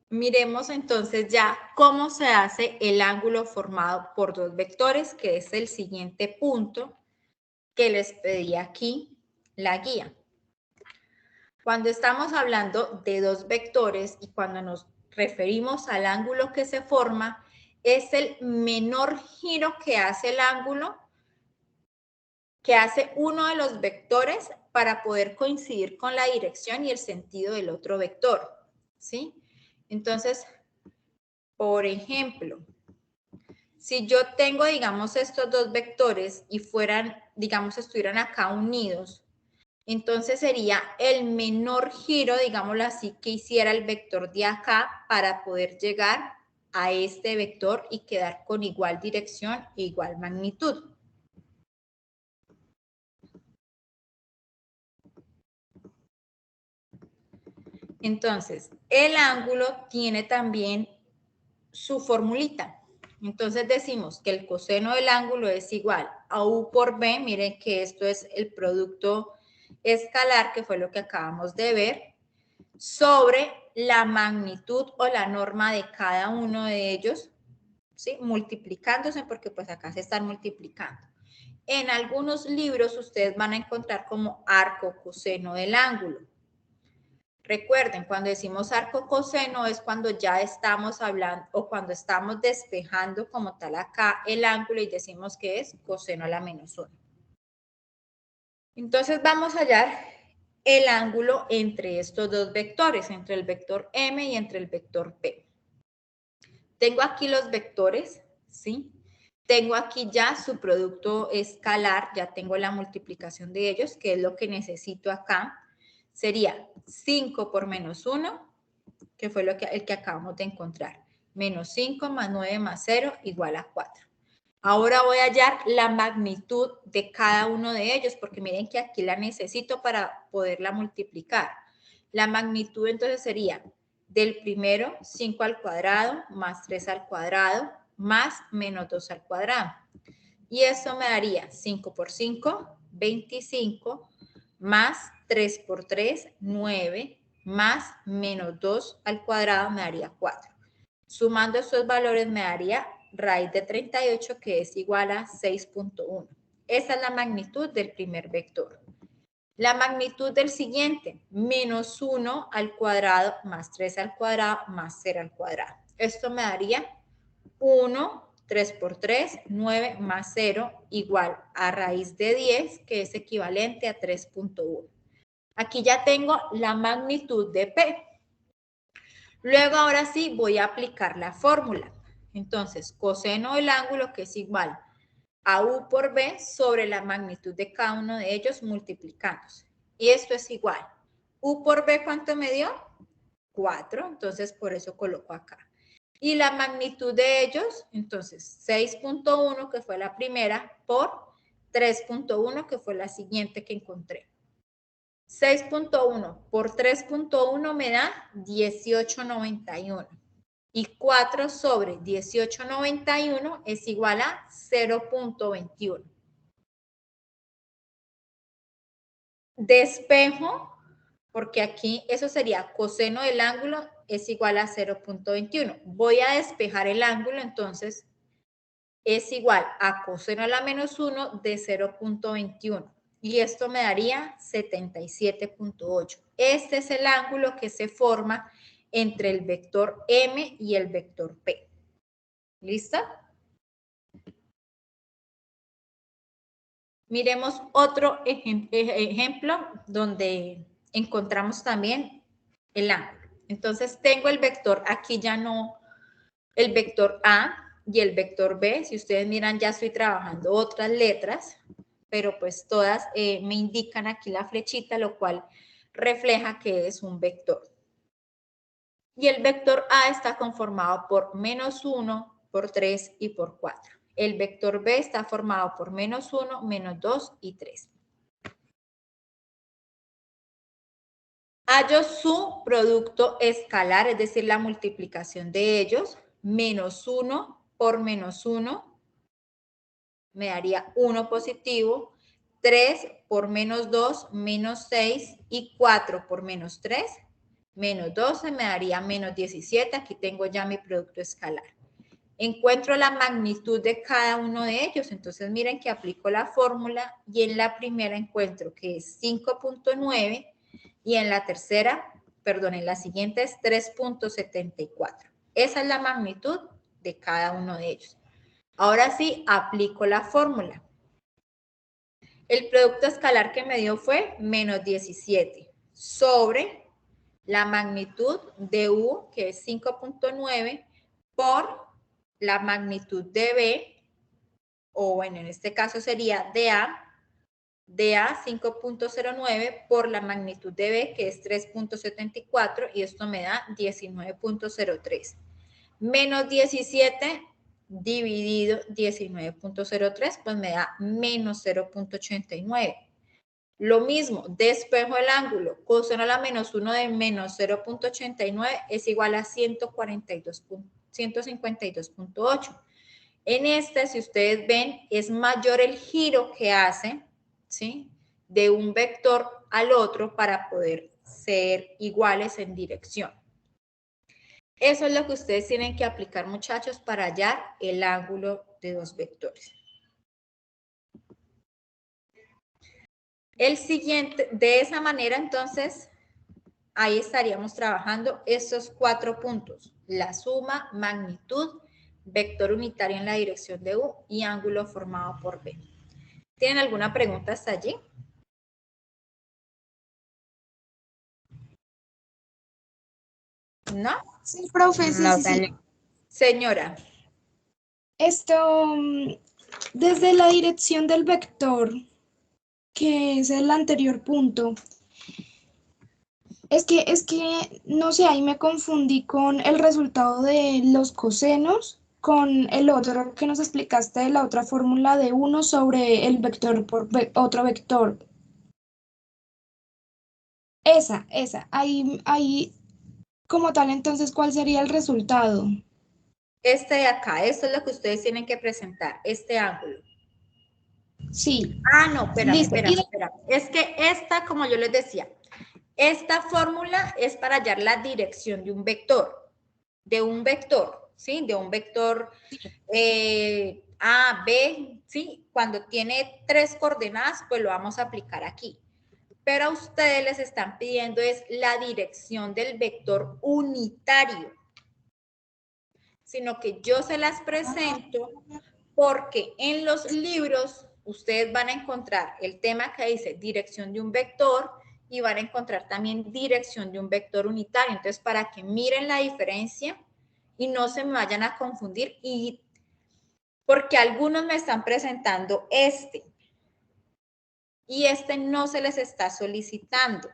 Miremos entonces ya cómo se hace el ángulo formado por dos vectores, que es el siguiente punto que les pedí aquí, la guía. Cuando estamos hablando de dos vectores y cuando nos referimos al ángulo que se forma, es el menor giro que hace el ángulo, que hace uno de los vectores para poder coincidir con la dirección y el sentido del otro vector, ¿sí? Entonces, por ejemplo, si yo tengo, digamos, estos dos vectores y fueran, digamos, estuvieran acá unidos, entonces sería el menor giro, digámoslo así, que hiciera el vector de acá para poder llegar a este vector y quedar con igual dirección e igual magnitud. Entonces, el ángulo tiene también su formulita. Entonces decimos que el coseno del ángulo es igual a U por B. Miren que esto es el producto escalar, que fue lo que acabamos de ver, sobre la magnitud o la norma de cada uno de ellos, ¿sí? Multiplicándose, porque pues acá se están multiplicando. En algunos libros ustedes van a encontrar como arco coseno del ángulo. Recuerden, cuando decimos arco coseno es cuando ya estamos hablando o cuando estamos despejando como tal acá el ángulo y decimos que es coseno a la menos 1. Entonces vamos a hallar el ángulo entre estos dos vectores, entre el vector M y entre el vector P. Tengo aquí los vectores, ¿sí? Tengo aquí ya su producto escalar, ya tengo la multiplicación de ellos, que es lo que necesito acá. Sería 5 por menos 1, que fue el que acabamos de encontrar. Menos 5 más 9 más 0 igual a 4. Ahora voy a hallar la magnitud de cada uno de ellos, porque miren que aquí la necesito para poderla multiplicar. La magnitud entonces sería del primero 5 al cuadrado más 3 al cuadrado más menos 2 al cuadrado. Y eso me daría 5 por 5, 25, más 3 por 3, 9, más menos 2 al cuadrado me daría 4. Sumando estos valores me daría raíz de 38, que es igual a 6.1. Esa es la magnitud del primer vector. La magnitud del siguiente, menos 1 al cuadrado más 3 al cuadrado más 0 al cuadrado. Esto me daría 1, 3 por 3, 9 más 0 igual a raíz de 10, que es equivalente a 3.1. Aquí ya tengo la magnitud de P. Luego, ahora sí, voy a aplicar la fórmula. Entonces, coseno del ángulo, que es igual a U por B sobre la magnitud de cada uno de ellos multiplicándose. Y esto es igual. U por B, ¿cuánto me dio? 4. Entonces, por eso coloco acá. Y la magnitud de ellos, entonces, 6.1, que fue la primera, por 3.1, que fue la siguiente que encontré. 6.1 por 3.1 me da 18.91. Y 4 sobre 18.91 es igual a 0.21. Despejo, porque aquí eso sería coseno del ángulo es igual a 0.21. Voy a despejar el ángulo, entonces es igual a coseno a la menos 1 de 0.21. y esto me daría 77.8. Este es el ángulo que se forma entre el vector M y el vector P. ¿Listo? Miremos otro ejemplo donde encontramos también el ángulo. Entonces tengo el vector, aquí ya no, el vector A y el vector B. Si ustedes miran, ya estoy trabajando otras letras, pero pues todas me indican aquí la flechita, lo cual refleja que es un vector. Y el vector A está conformado por -1, por 3 y por 4. El vector B está formado por -1, -2 y 3. Hallo su producto escalar, es decir, la multiplicación de ellos. -1 por -1 me daría 1 positivo. 3 por -2, -6 y 4 por -3, -12 me daría -17. Aquí tengo ya mi producto escalar. Encuentro la magnitud de cada uno de ellos. Entonces miren que aplico la fórmula y en la primera encuentro que es 5.9 y en la tercera, perdón, en la siguiente es 3.74. Esa es la magnitud de cada uno de ellos. Ahora sí, aplico la fórmula. El producto escalar que me dio fue -17 sobre la magnitud de U, que es 5.9, por la magnitud de B, o bueno, en este caso sería DA 5.09 por la magnitud de B, que es 3.74, y esto me da 19.03. Menos 17 dividido 19.03, pues me da menos 0.89. Lo mismo, despejo el ángulo, coseno a la -1 de menos 0.89 es igual a 152.8. En este, si ustedes ven, es mayor el giro que hace, ¿sí?, de un vector al otro para poder ser iguales en dirección. Eso es lo que ustedes tienen que aplicar, muchachos, para hallar el ángulo de dos vectores. El siguiente, de esa manera, entonces, ahí estaríamos trabajando estos 4 puntos: la suma, magnitud, vector unitario en la dirección de U y ángulo formado por B. ¿Tienen alguna pregunta hasta allí? ¿No?
Sí, profe, sí,
No,
sí, sí.
Señora.
Esto, desde la dirección del vector, que es el anterior punto, es que, no sé, ahí me confundí con el resultado de los cosenos, con el otro que nos explicaste de la otra fórmula de 1 sobre el vector por otro vector. Esa, ahí, como tal, entonces, ¿cuál sería el resultado?
Este de acá, esto es lo que ustedes tienen que presentar, este ángulo.
Sí.
Ah, no, espérame.
Listo.
Es que esta, como yo les decía, esta fórmula es para hallar la dirección de un vector, ¿sí? De un vector A, B, ¿sí? Cuando tiene 3 coordenadas, pues lo vamos a aplicar aquí. Pero a ustedes les están pidiendo es la dirección del vector unitario, sino que yo se las presento porque en los libros ustedes van a encontrar el tema que dice dirección de un vector y van a encontrar también dirección de un vector unitario. Entonces, para que miren la diferencia y no se me vayan a confundir, y porque algunos me están presentando este y este no se les está solicitando.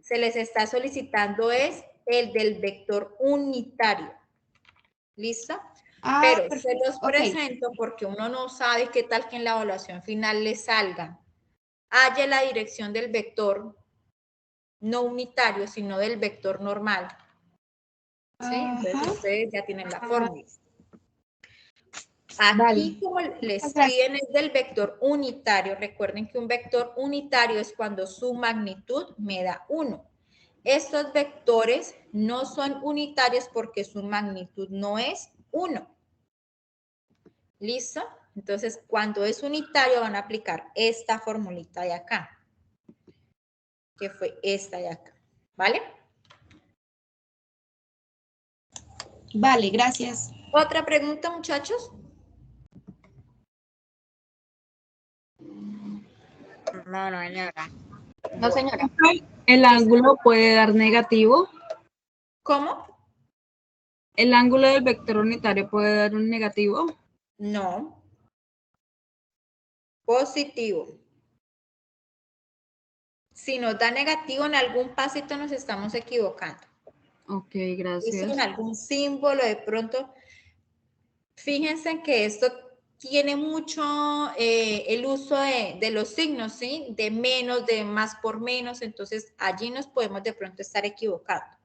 Se les está solicitando es el del vector unitario. ¿Listo? Pero se los presento porque uno no sabe qué tal que en la evaluación final le salga. Halle la dirección del vector no unitario, sino del vector normal. ¿Sí? Entonces ustedes ya tienen la fórmula. Aquí, como les piden es del vector unitario, recuerden que un vector unitario es cuando su magnitud me da 1. Estos vectores no son unitarios porque su magnitud no es 1. ¿Listo? Entonces, cuando es unitario van a aplicar esta formulita de acá, que fue esta de acá, ¿vale?
Vale, gracias.
¿Otra pregunta, muchachos?
No, no, señora.
No, señora. El ángulo puede dar negativo.
¿Cómo?
El ángulo del vector unitario puede dar un negativo.
No. Positivo. Si nos da negativo en algún pasito nos estamos equivocando.
Ok,
Hizo
gracias.
en algún símbolo de pronto. Fíjense que esto tiene mucho el uso de los signos, ¿sí? De menos, de más por menos, entonces allí nos podemos de pronto estar equivocando,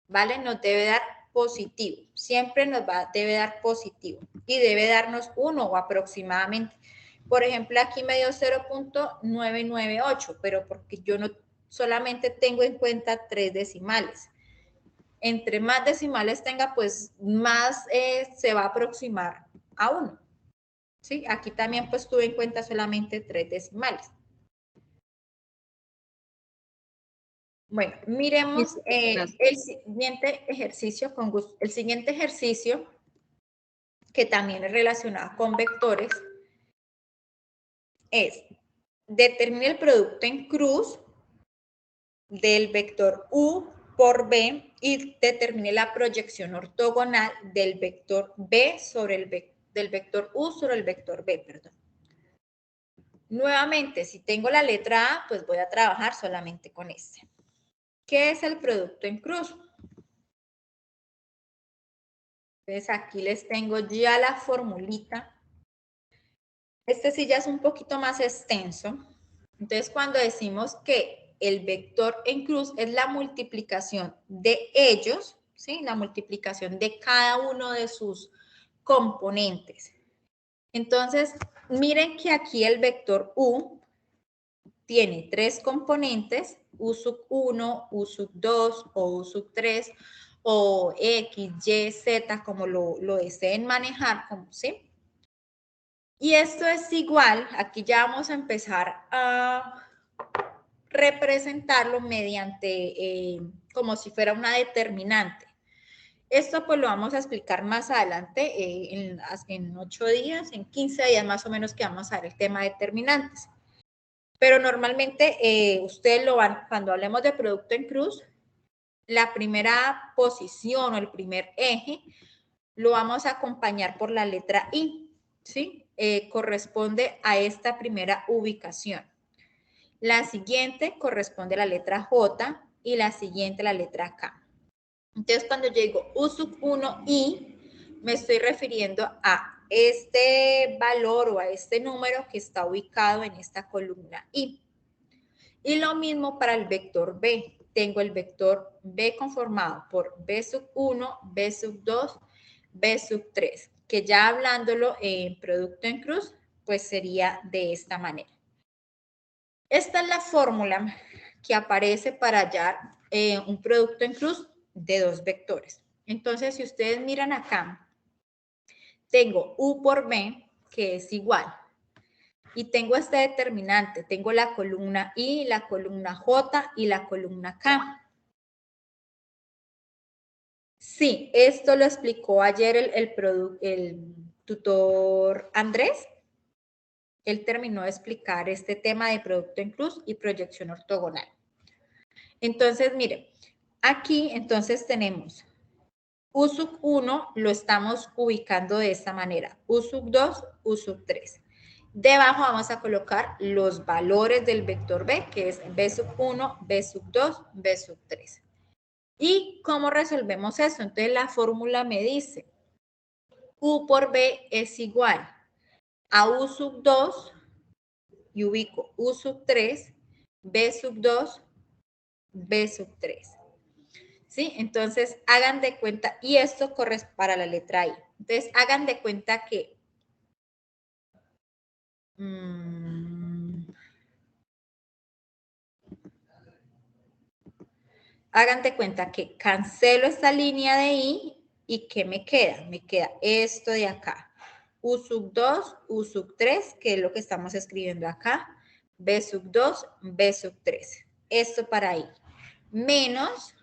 ¿vale? Nos debe dar positivo, siempre debe dar positivo y debe darnos 1 o aproximadamente. Por ejemplo, aquí me dio 0.998, pero porque yo no solamente tengo en cuenta 3 decimales. Entre más decimales tenga, pues más se va a aproximar a 1. ¿Sí? Aquí también pues tuve en cuenta solamente 3 decimales. Bueno, miremos el siguiente ejercicio con gusto. El siguiente ejercicio, que también es relacionado con vectores, es determinar el producto en cruz del vector U por B y determine la proyección ortogonal del vector B sobre del vector U sobre el vector B, perdón. Nuevamente, si tengo la letra A, pues voy a trabajar solamente con este. ¿Qué es el producto en cruz? Entonces aquí les tengo ya la formulita. Este sí ya es un poquito más extenso. Entonces cuando decimos que el vector en cruz es la multiplicación de ellos, ¿sí? La multiplicación de cada uno de sus componentes. Entonces, miren que aquí el vector U tiene 3 componentes, U sub 1, U sub 2 o U sub 3 o X, Y, Z, como lo deseen manejar, ¿sí? Y esto es igual, aquí ya vamos a empezar a representarlo mediante, como si fuera una determinante. Esto pues lo vamos a explicar más adelante, en 8 días, en 15 días más o menos que vamos a ver el tema de determinantes. Pero normalmente ustedes lo van, cuando hablemos de producto en cruz, la primera posición o el primer eje lo vamos a acompañar por la letra I, ¿sí? Corresponde a esta primera ubicación. La siguiente corresponde a la letra J y la siguiente a la letra K. Entonces, cuando yo digo U sub 1I, me estoy refiriendo a este valor o a este número que está ubicado en esta columna I. Y lo mismo para el vector B. Tengo el vector B conformado por B sub 1, B sub 2, B sub 3, que ya hablándolo en producto en cruz, pues sería de esta manera. Esta es la fórmula que aparece para hallar un producto en cruz de 2 vectores. Entonces, si ustedes miran acá, tengo U por B, que es igual. Y tengo este determinante, tengo la columna I, la columna J y la columna K. Sí, esto lo explicó ayer el tutor Andrés. Él terminó de explicar este tema de producto en cruz y proyección ortogonal. Entonces, miren, aquí entonces tenemos U sub 1 lo estamos ubicando de esta manera, U sub 2, U sub 3. Debajo vamos a colocar los valores del vector B, que es B sub 1, B sub 2, B sub 3. ¿Y cómo resolvemos eso? Entonces la fórmula me dice, U por B es igual a U sub 2, y ubico U sub 3, B sub 2, B sub 3. ¿Sí? Entonces, hagan de cuenta, y esto corresponde para la letra I. Entonces, hagan de cuenta que hagan de cuenta que cancelo esta línea de I y ¿qué me queda? Me queda esto de acá. U sub 2, U sub 3, que es lo que estamos escribiendo acá, B sub 2, B sub 3. Esto para ahí. Menos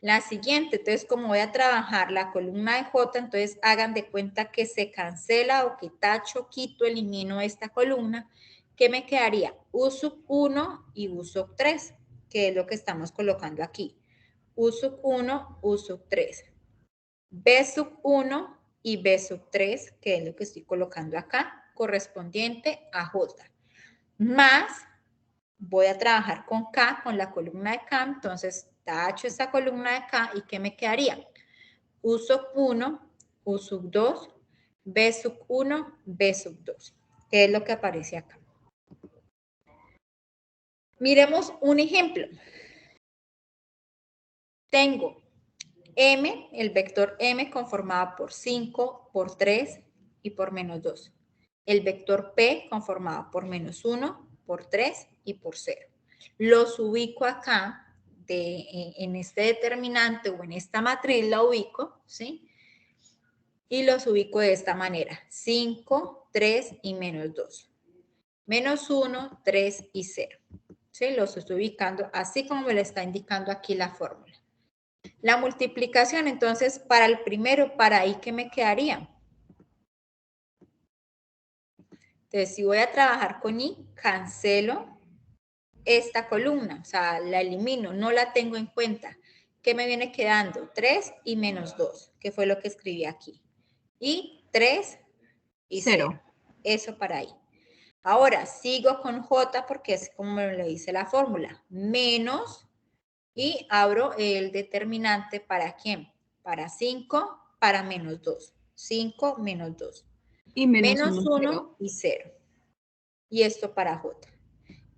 la siguiente. Entonces, como voy a trabajar la columna de J, entonces hagan de cuenta que se cancela o que tacho, quito, elimino esta columna. ¿Qué me quedaría? U sub 1 y U sub 3, que es lo que estamos colocando aquí. U sub 1, U sub 3. B sub 1 y B sub 3, que es lo que estoy colocando acá, correspondiente a J. Más, voy a trabajar con K, con la columna de K, entonces tacho esta columna de K y ¿qué me quedaría? U sub 1, U sub 2, B sub 1, B sub 2, que es lo que aparece acá. Miremos un ejemplo. Tengo M, el vector M conformado por 5, por 3 y por menos 2. El vector P conformado por menos 1, por 3 y por 0. Los ubico acá en este determinante o en esta matriz la ubico, ¿sí? Y los ubico de esta manera. 5, 3 y menos 2. Menos 1, 3 y 0. ¿Sí? Los estoy ubicando así como me lo está indicando aquí la fórmula. La multiplicación, entonces, para el primero, para ahí, ¿qué me quedaría? Entonces, si voy a trabajar con I, cancelo esta columna, o sea, la elimino, no la tengo en cuenta. ¿Qué me viene quedando? 3 y menos 2, que fue lo que escribí aquí. Y 3 y 0. Eso para ahí. Ahora, sigo con J porque es como me lo dice la fórmula. Menos, y abro el determinante ¿para quién? Para 5, para menos 2. 5 menos 2.
Y
menos 1 y 0. Y esto para J.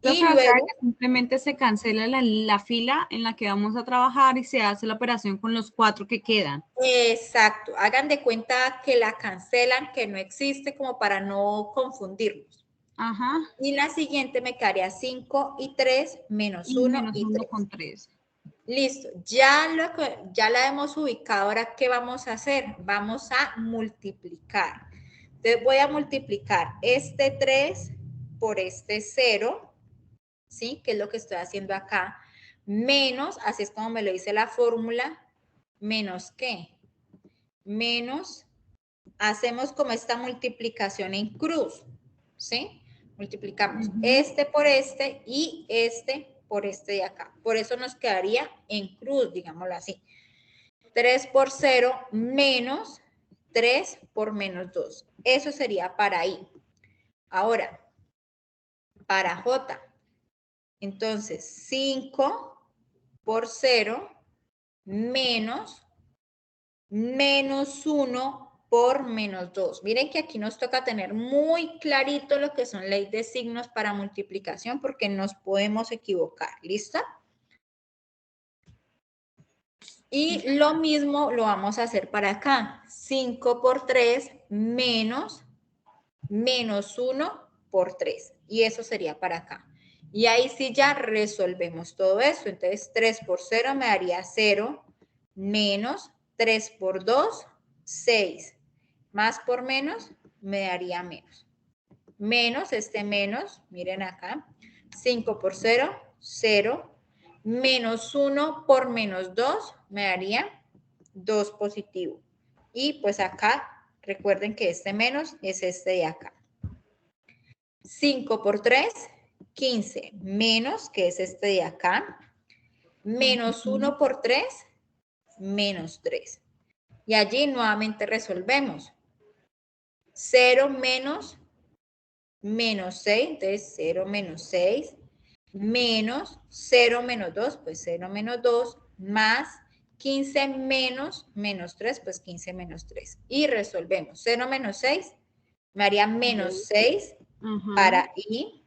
Y
luego simplemente se cancela la fila en la que vamos a trabajar y se hace la operación con los 4 que quedan.
Exacto. Hagan de cuenta que la cancelan, que no existe, como para no confundirnos.
Ajá.
Y la siguiente me quedaría 5 y 3 menos 1 y 3.
Con 3.
Listo, ya la hemos ubicado. Ahora, ¿qué vamos a hacer? Vamos a multiplicar. Entonces, voy a multiplicar este 3 por este 0, ¿sí? Que es lo que estoy haciendo acá. Menos, así es como me lo dice la fórmula, menos ¿qué? Menos, hacemos como esta multiplicación en cruz, ¿sí? Multiplicamos este por este y este por este de acá. Por eso nos quedaría en cruz, digámoslo así. 3 por 0 menos 3 por menos 2. Eso sería para I. Ahora, para J. Entonces, 5 por 0 menos 1 por menos 2. Miren que aquí nos toca tener muy clarito lo que son leyes de signos para multiplicación porque nos podemos equivocar. ¿Listo? Y lo mismo lo vamos a hacer para acá. 5 por 3 menos 1 por 3. Y eso sería para acá. Y ahí sí ya resolvemos todo eso. Entonces 3 por 0 me daría 0 menos 3 por 2, 6. Más por menos me daría menos. Menos este menos, miren acá. 5 por 0, 0. Menos 1 por menos 2 me daría 2 positivo. Y pues acá, recuerden que este menos es este de acá. 5 por 3, 15. Menos, que es este de acá. Menos 1 por 3, menos 3. Y allí nuevamente resolvemos. 0 menos 6, entonces 0 menos 6. Menos 0 menos 2, pues 0 menos 2, más 15 menos 3, pues 15 menos 3. Y resolvemos. 0 menos 6 me haría menos 6 para I.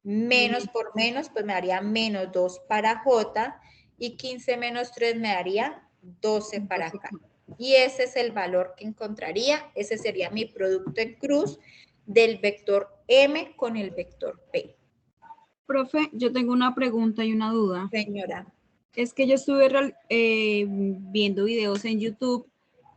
Menos por menos, pues me daría menos 2 para J. Y 15 menos 3 me daría 12 para acá. Y ese es el valor que encontraría. Ese sería mi producto en cruz del vector M con el vector P.
Profe, yo tengo una pregunta y una duda.
Señora.
Es que yo estuve viendo videos en YouTube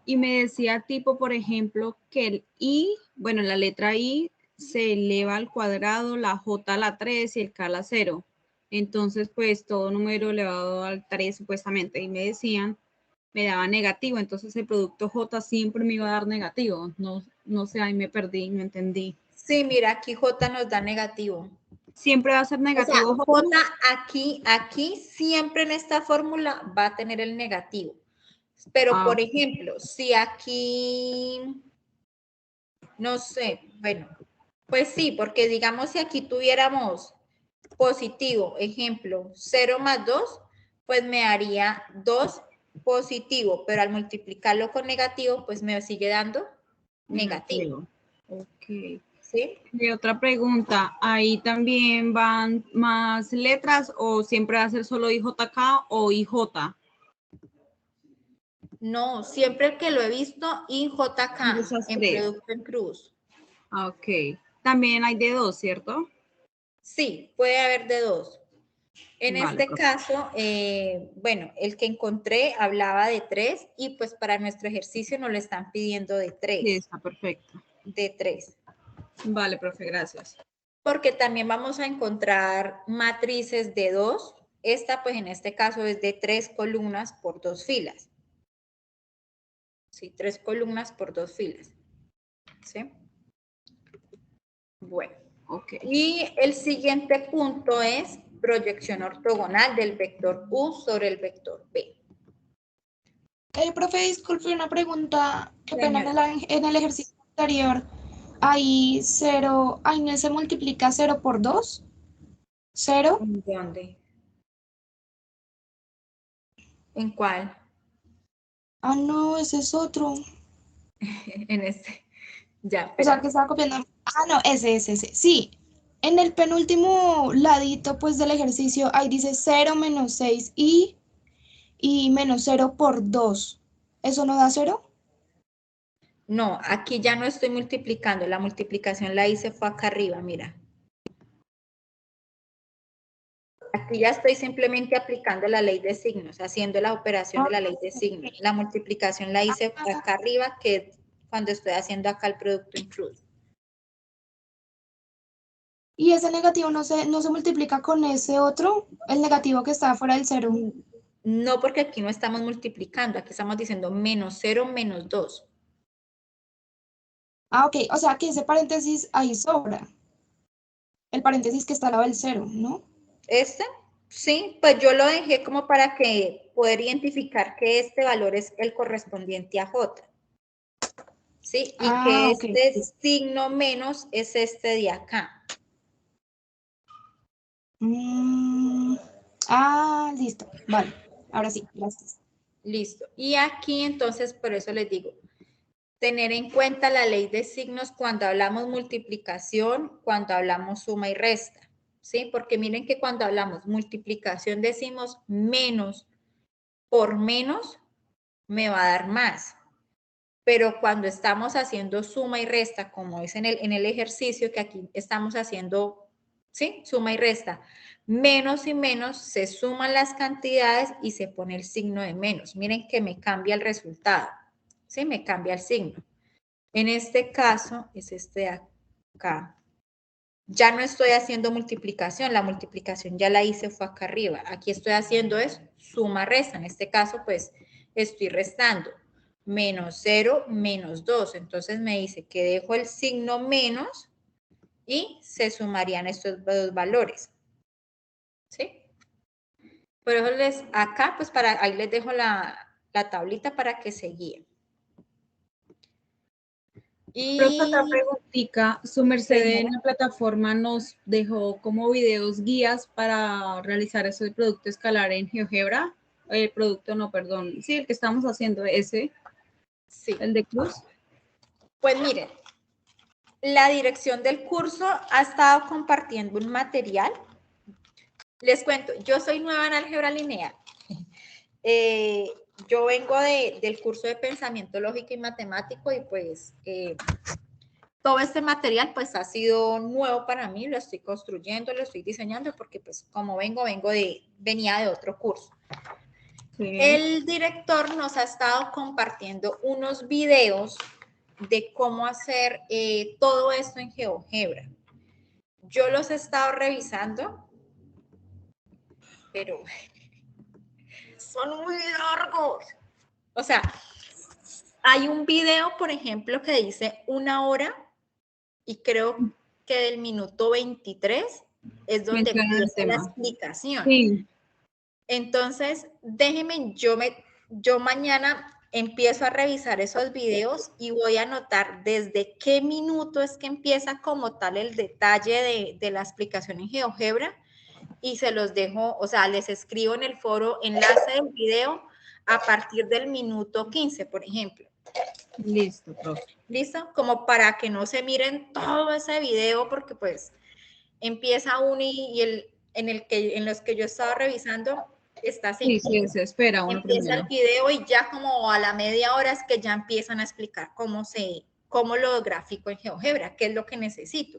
y me decía tipo, por ejemplo, que el I, bueno, la letra I se eleva al cuadrado, la J a la 3 y el K a la 0. Entonces, pues todo número elevado al 3 supuestamente, y me decían, me daba negativo, entonces el producto J siempre me iba a dar negativo. No sé, ahí me perdí, no entendí.
Sí, mira, aquí J nos da negativo.
Siempre va a ser
O sea,
negativo.
J aquí siempre en esta fórmula va a tener el negativo. Pero, por ejemplo, si aquí, no sé, bueno, pues sí, porque digamos si aquí tuviéramos positivo, ejemplo, 0 más 2, pues me daría 2 positivo, pero al multiplicarlo con negativo, pues me sigue dando negativo.
Ok.
¿Sí?
Y otra pregunta, ¿ahí también van más letras o siempre va a ser solo IJK o IJ?
No, siempre que lo he visto, IJK,
Esas
en
tres.
producto en cruz.
Ok. También hay de 2, ¿cierto?
Sí, puede haber de 2. En
Vale,
este caso, bueno, el que encontré hablaba de 3 y pues para nuestro ejercicio nos lo están pidiendo de 3.
Sí, está perfecto.
De 3.
Vale, profe, gracias.
Porque también vamos a encontrar matrices de 2. Esta pues en este caso es de 3 columnas por 2 filas. Sí, 3 columnas por 2 filas. ¿Sí? Bueno.
Ok.
Y el siguiente punto es proyección ortogonal del vector U sobre el vector B.
Profe, disculpe una pregunta. Qué pena,
Señora.
en el ejercicio anterior, hay 0, ahí no se multiplica 0 por 2. ¿0?
¿En dónde? ¿En cuál?
Ah, no, ese es otro.
En este. Ya,
O sea,
espera.
que estaba copiando. Ah, no, ese. Sí. En el penúltimo ladito, pues, del ejercicio, ahí dice 0 menos 6 y menos 0 por 2. ¿Eso no da 0?
No, aquí ya no estoy multiplicando. La multiplicación la hice fue acá arriba, mira. Aquí ya estoy simplemente aplicando la ley de signos, haciendo la operación de la ley de signos. La multiplicación la hice acá arriba, que es cuando estoy haciendo acá el producto en cruz.
¿Y ese negativo no se multiplica con ese otro? El negativo que está fuera del 0.
No, porque aquí no estamos multiplicando. Aquí estamos diciendo menos 0 menos 2.
Ah, ok. O sea, que ese paréntesis ahí sobra. El paréntesis que está al lado del 0, ¿no?
¿Este? Sí, pues yo lo dejé como para que poder identificar que este valor es el correspondiente a J. ¿Sí? Y que
Ok.
este signo menos es este de acá.
Listo. Vale. Ahora sí, gracias.
Listo. Y aquí entonces, por eso les digo, tener en cuenta la ley de signos cuando hablamos multiplicación, cuando hablamos suma y resta. ¿Sí? Porque miren que cuando hablamos multiplicación decimos menos por menos me va a dar más. Pero cuando estamos haciendo suma y resta, como es en el ejercicio que aquí estamos haciendo, ¿sí? Suma y resta, menos y menos se suman las cantidades y se pone el signo de menos. Miren que me cambia el resultado, ¿sí? Me cambia el signo. En este caso es este de acá. Ya no estoy haciendo multiplicación, la multiplicación ya la hice fue acá arriba. Aquí estoy haciendo es suma, resta. En este caso, pues, estoy restando. Menos 0, menos 2. Entonces me dice que dejo el signo menos y se sumarían estos dos valores. ¿Sí? Por eso acá, pues, ahí les dejo la tablita para que se guíen.
Profe, otra
Y,
preguntita. Su merced en
señora,
la plataforma nos dejó como videos guías para realizar ese producto escalar en GeoGebra. El producto, no, perdón. Sí, el que estamos haciendo, ese,
sí.
el de Cruz.
Pues miren, la dirección del curso ha estado compartiendo un material. Les cuento, yo soy nueva en álgebra lineal. Yo vengo del curso de pensamiento lógico y matemático y pues todo este material pues ha sido nuevo para mí, lo estoy construyendo, lo estoy diseñando porque pues como venía de otro curso.
Sí.
El director nos ha estado compartiendo unos videos de cómo hacer todo esto en GeoGebra. Yo los he estado revisando, pero son muy largos. O sea, hay un video, por ejemplo, que dice 1 hora y creo que del minuto 23 es donde
Menciona el
empieza la
tema.
explicación.
Sí,
Entonces, déjenme, yo mañana empiezo a revisar esos videos y voy a anotar desde qué minuto es que empieza como tal el detalle de la explicación en GeoGebra y se los dejo, o sea, les escribo en el foro enlace del video a partir del minuto 15, por ejemplo.
listo, profe.
¿Listo? Como para que no se miren todo ese video porque pues empieza uno y en los que yo estaba revisando está así.
Sí, se espera uno
Empieza
primero.
el video y ya como a la media hora es que ya empiezan a explicar cómo lo grafico en GeoGebra, qué es lo que necesito.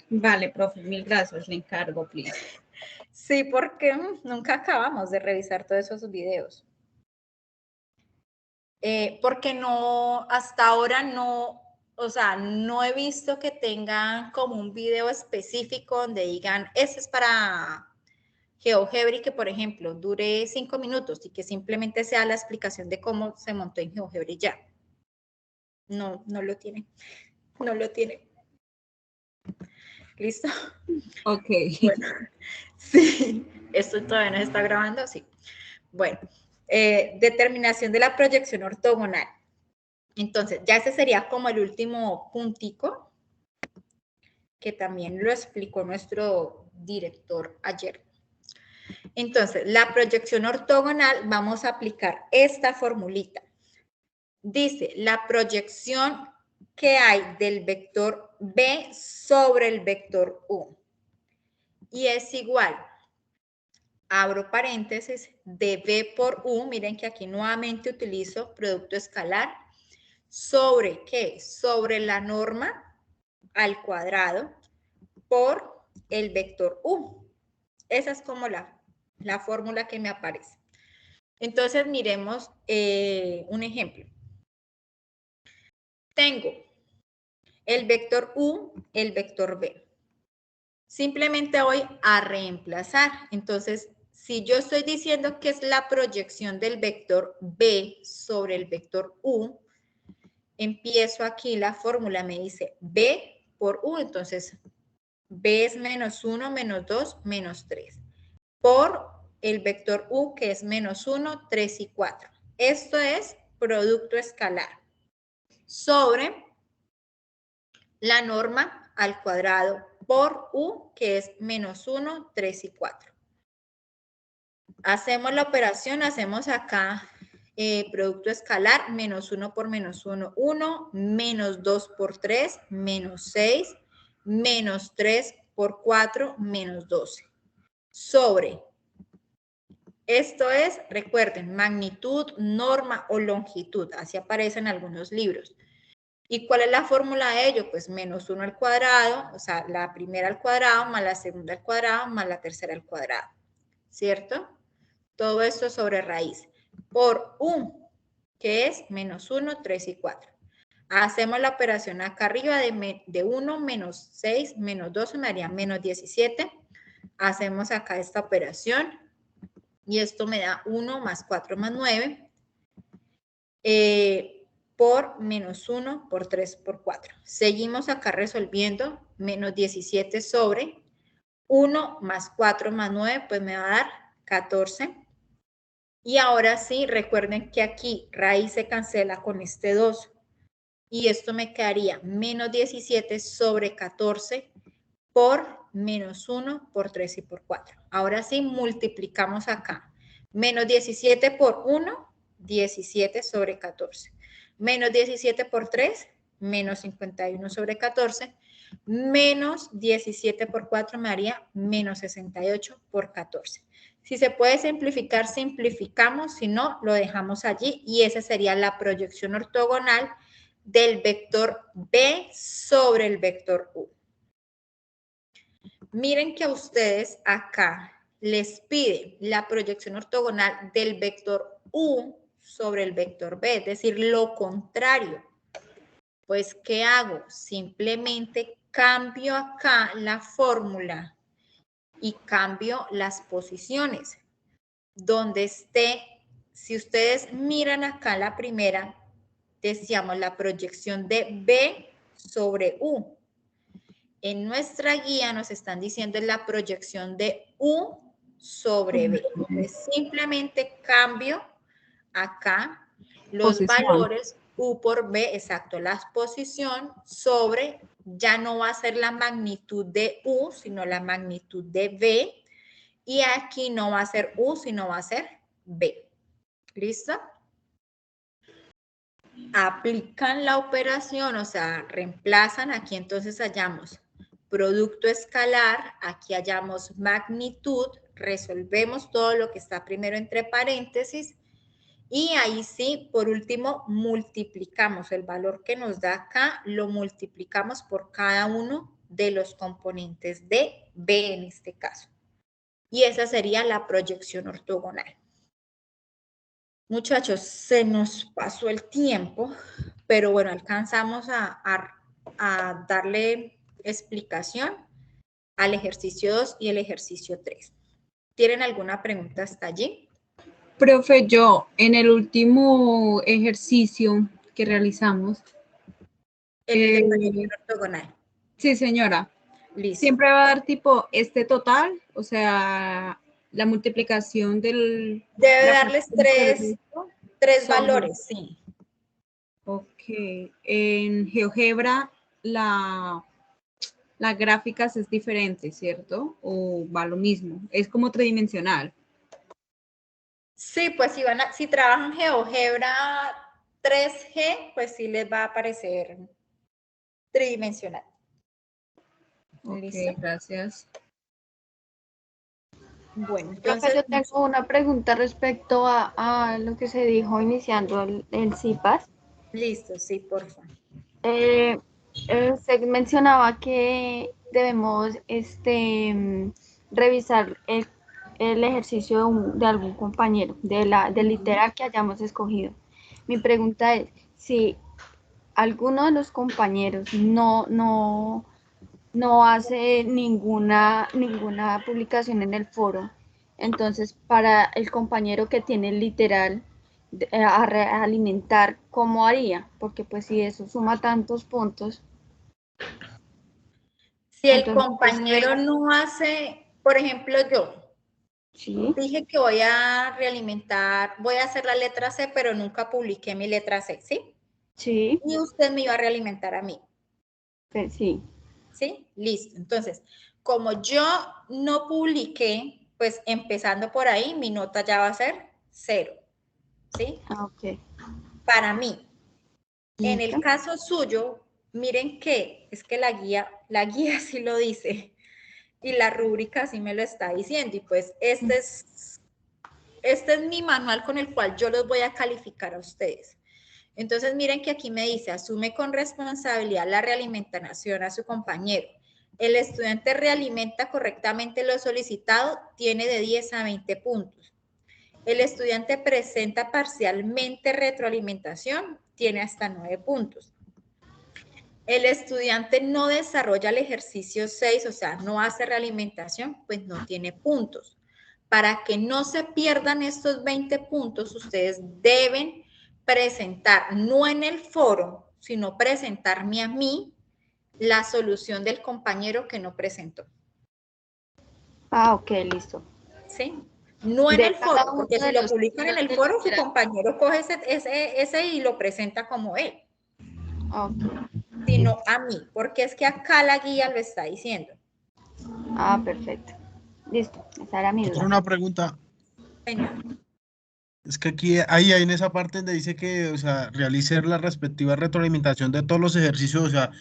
Vale, profe, mil gracias, le encargo, please.
Sí, porque nunca acabamos de revisar todos esos videos. Porque no, hasta ahora no, o sea, no he visto que tengan como un video específico donde digan, ese es para GeoGebra y que, por ejemplo, dure 5 minutos y que simplemente sea la explicación de cómo se montó en GeoGebra y ya. No, no lo tiene. No lo tiene. ¿Listo?
Ok.
Bueno, sí. ¿Esto todavía no se está grabando? Sí. Bueno, determinación de la proyección ortogonal. Entonces, ya ese sería como el último puntico que también lo explicó nuestro director ayer. Entonces, la proyección ortogonal, vamos a aplicar esta formulita. Dice, la proyección que hay del vector B sobre el vector U. Y es igual, abro paréntesis, de B por U, miren que aquí nuevamente utilizo producto escalar, ¿sobre qué? Sobre la norma al cuadrado por el vector U. Esa es como la fórmula que me aparece. Entonces, miremos un ejemplo. Tengo el vector U, el vector B. Simplemente voy a reemplazar. Entonces, si yo estoy diciendo que es la proyección del vector B sobre el vector U, empiezo aquí la fórmula, me dice B por U, entonces B es menos 1, menos 2, menos 3. Por el vector U, que es menos 1, 3 y 4. Esto es producto escalar sobre la norma al cuadrado por U, que es menos 1, 3 y 4. Hacemos la operación, hacemos acá producto escalar, menos 1 por menos 1, 1, menos 2 por 3, menos 6, menos 3 por 4, menos 12. Sobre, esto es, recuerden, magnitud, norma o longitud, así aparece en algunos libros. ¿Y cuál es la fórmula de ello? Pues menos 1 al cuadrado, o sea, la primera al cuadrado, más la segunda al cuadrado, más la tercera al cuadrado, ¿cierto? Todo esto sobre raíz. Por U, que es menos 1, 3 y 4. Hacemos la operación acá arriba de 1 menos 6 menos 12 me daría menos 17. Hacemos acá esta operación y esto me da 1 más 4 más 9. Por menos 1 por 3 por 4. Seguimos acá resolviendo, menos 17 sobre 1 más 4 más 9, pues me va a dar 14. Y ahora sí, recuerden que aquí raíz se cancela con este 2. Y esto me quedaría menos 17 sobre 14 por menos 1 por 3 y por 4. Ahora sí, multiplicamos acá. Menos 17 por 1, 17 sobre 14. Menos 17 por 3, menos 51 sobre 14. Menos 17 por 4 me daría menos 68 por 14. Si se puede simplificar, simplificamos. Si no, lo dejamos allí. Y esa sería la proyección ortogonal del vector B sobre el vector U. Miren que a ustedes acá les pide la proyección ortogonal del vector U sobre el vector B, es decir, lo contrario. Pues, ¿qué hago? Simplemente cambio acá la fórmula y cambio las posiciones. Donde esté, si ustedes miran acá la primera, decíamos la proyección de B sobre U. En nuestra guía nos están diciendo la proyección de U sobre B. Entonces, simplemente cambio acá los
Posición.
valores U por B, exacto, la posición sobre, ya no va a ser la magnitud de U, sino la magnitud de B. Y aquí no va a ser U, sino va a ser B. ¿Listo? Aplican la operación, o sea, reemplazan. Aquí entonces hallamos producto escalar, aquí hallamos magnitud, resolvemos todo lo que está primero entre paréntesis y ahí sí, por último, multiplicamos el valor que nos da acá, lo multiplicamos por cada uno de los componentes de B en este caso. Y esa sería la proyección ortogonal. Muchachos, se nos pasó el tiempo, pero bueno, alcanzamos a darle explicación al ejercicio 2 y el ejercicio 3. ¿Tienen alguna pregunta hasta allí?
Profe, yo en el último ejercicio que realizamos.
El de proyección ortogonal.
Sí, señora.
Listo.
Siempre va a dar tipo este total, o sea, la multiplicación del...
Debe
la
darles
función
tres
sobre-
valores, sí.
Ok. En GeoGebra la gráficas es diferente, ¿cierto? O va lo mismo. Es como tridimensional.
Sí, pues si trabajan GeoGebra 3G, pues sí les va a aparecer tridimensional.
Ok,
¿Listo?
gracias.
Bueno,
Profe,
entonces,
yo tengo una pregunta respecto a lo que se dijo iniciando el CIPAS.
listo, sí, por favor.
Usted mencionaba que debemos revisar el ejercicio de algún compañero, del literal que hayamos escogido. Mi pregunta es, si alguno de los compañeros no hace ninguna publicación en el foro, entonces para el compañero que tiene el literal a alimentar, ¿cómo haría? Porque pues si eso suma tantos puntos.
Si el
Entonces,
compañero no hace, por ejemplo, yo
sí,
dije que voy a realimentar, voy a hacer la letra C, pero nunca publiqué mi letra C, ¿sí?
sí,
Y usted me iba a realimentar a mí,
sí.
¿sí? Listo. Entonces, como yo no publiqué, pues empezando por ahí, mi nota ya va a ser 0, ¿sí?
Ah, ok.
Para mí. En
Listo.
el caso suyo, miren que es que la guía sí lo dice y la rúbrica sí me lo está diciendo y pues este es mi manual con el cual yo los voy a calificar a ustedes. Entonces miren que aquí me dice, asume con responsabilidad la realimentación a su compañero. El estudiante realimenta correctamente lo solicitado, tiene de 10 a 20 puntos. El estudiante presenta parcialmente retroalimentación, tiene hasta 9 puntos. El estudiante no desarrolla el ejercicio 6, o sea, no hace realimentación, pues no tiene puntos. Para que no se pierdan estos 20 puntos, ustedes deben presentar, no en el foro, sino presentarme a mí la solución del compañero que no presentó.
Ah, ok, listo.
¿Sí? No en
De
el
cada
foro,
uno
porque si
de
lo
los
publican en
títulos
el
del
foro, su
literal.
compañero coge ese y lo presenta como él,
Ok,
sino
listo.
a mí, porque es que acá la guía lo está diciendo.
Ah, perfecto. Listo, esa era mi
Otra
duda.
una pregunta.
Señor.
Es que aquí, ahí en esa parte donde dice que, o sea, realice la respectiva retroalimentación de todos los ejercicios, o sea,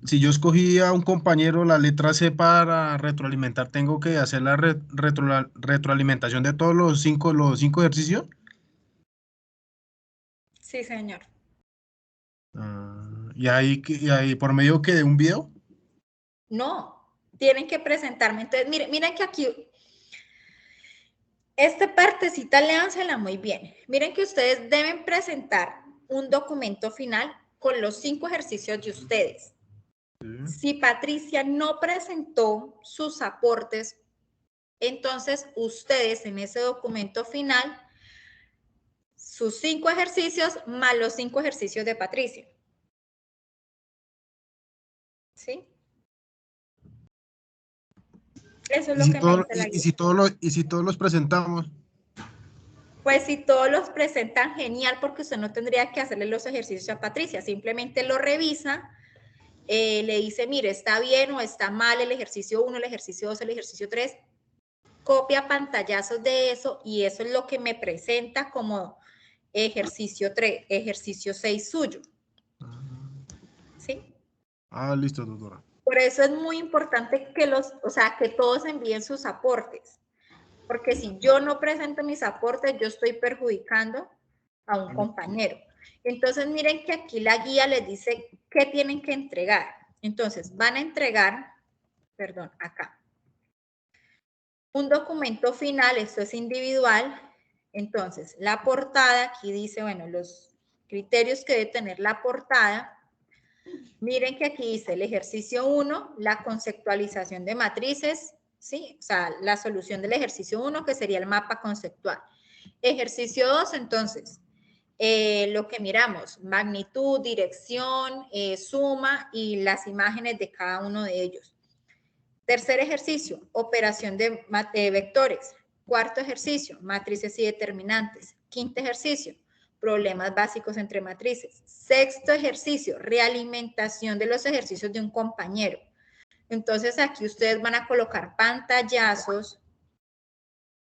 si yo escogí a un compañero la letra C para retroalimentar, ¿tengo que hacer la retroalimentación de todos los cinco ejercicios?
Sí, señor.
Ah, y ahí por medio que de un video.
No, tienen que presentarme. Entonces, miren que aquí Esta partecita léansela muy bien. Miren que ustedes deben presentar un documento final con los 5 ejercicios de ustedes. Si Patricia no presentó sus aportes, entonces ustedes en ese documento final, sus 5 ejercicios más los 5 ejercicios de Patricia. ¿Sí? Eso es lo que me dice la guía.
¿Y si todos los presentamos?
Pues si todos los presentan, genial, porque usted no tendría que hacerle los ejercicios a Patricia, simplemente lo revisa, le dice, mire, está bien o está mal el ejercicio 1, el ejercicio 2, el ejercicio 3, copia pantallazos de eso y eso es lo que me presenta como ejercicio 3, ejercicio 6 suyo. ¿Sí?
Ah, listo, doctora.
Por eso es muy importante que que todos envíen sus aportes. Porque si yo no presento mis aportes, yo estoy perjudicando a un compañero. Entonces, miren que aquí la guía les dice qué tienen que entregar. Entonces, van a entregar, perdón, acá, un documento final, esto es individual. Entonces, la portada, aquí dice, bueno, los criterios que debe tener la portada. Miren que aquí dice el ejercicio 1, la conceptualización de matrices, ¿sí? O sea, la solución del ejercicio 1, que sería el mapa conceptual. Ejercicio 2, entonces, lo que miramos, magnitud, dirección, suma y las imágenes de cada uno de ellos. Tercer ejercicio, operación de vectores. Cuarto ejercicio, matrices y determinantes. Quinto ejercicio, problemas básicos entre matrices. Sexto ejercicio, realimentación de los ejercicios de un compañero. Entonces aquí ustedes van a colocar pantallazos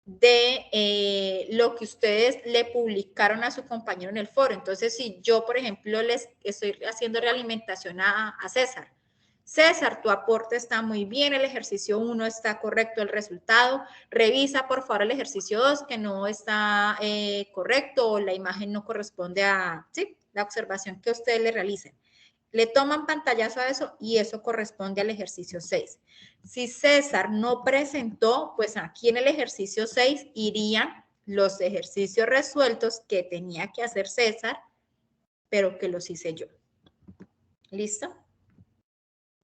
de lo que ustedes le publicaron a su compañero en el foro. Entonces, si yo, por ejemplo, les estoy haciendo realimentación a César, César, tu aporte está muy bien, el ejercicio 1 está correcto, el resultado. Revisa, por favor, el ejercicio 2 que no está correcto o la imagen no corresponde a la observación que ustedes le realicen. Le toman pantallazo a eso y eso corresponde al ejercicio 6. Si César no presentó, pues aquí en el ejercicio 6 irían los ejercicios resueltos que tenía que hacer César, pero que los hice yo. ¿Listo?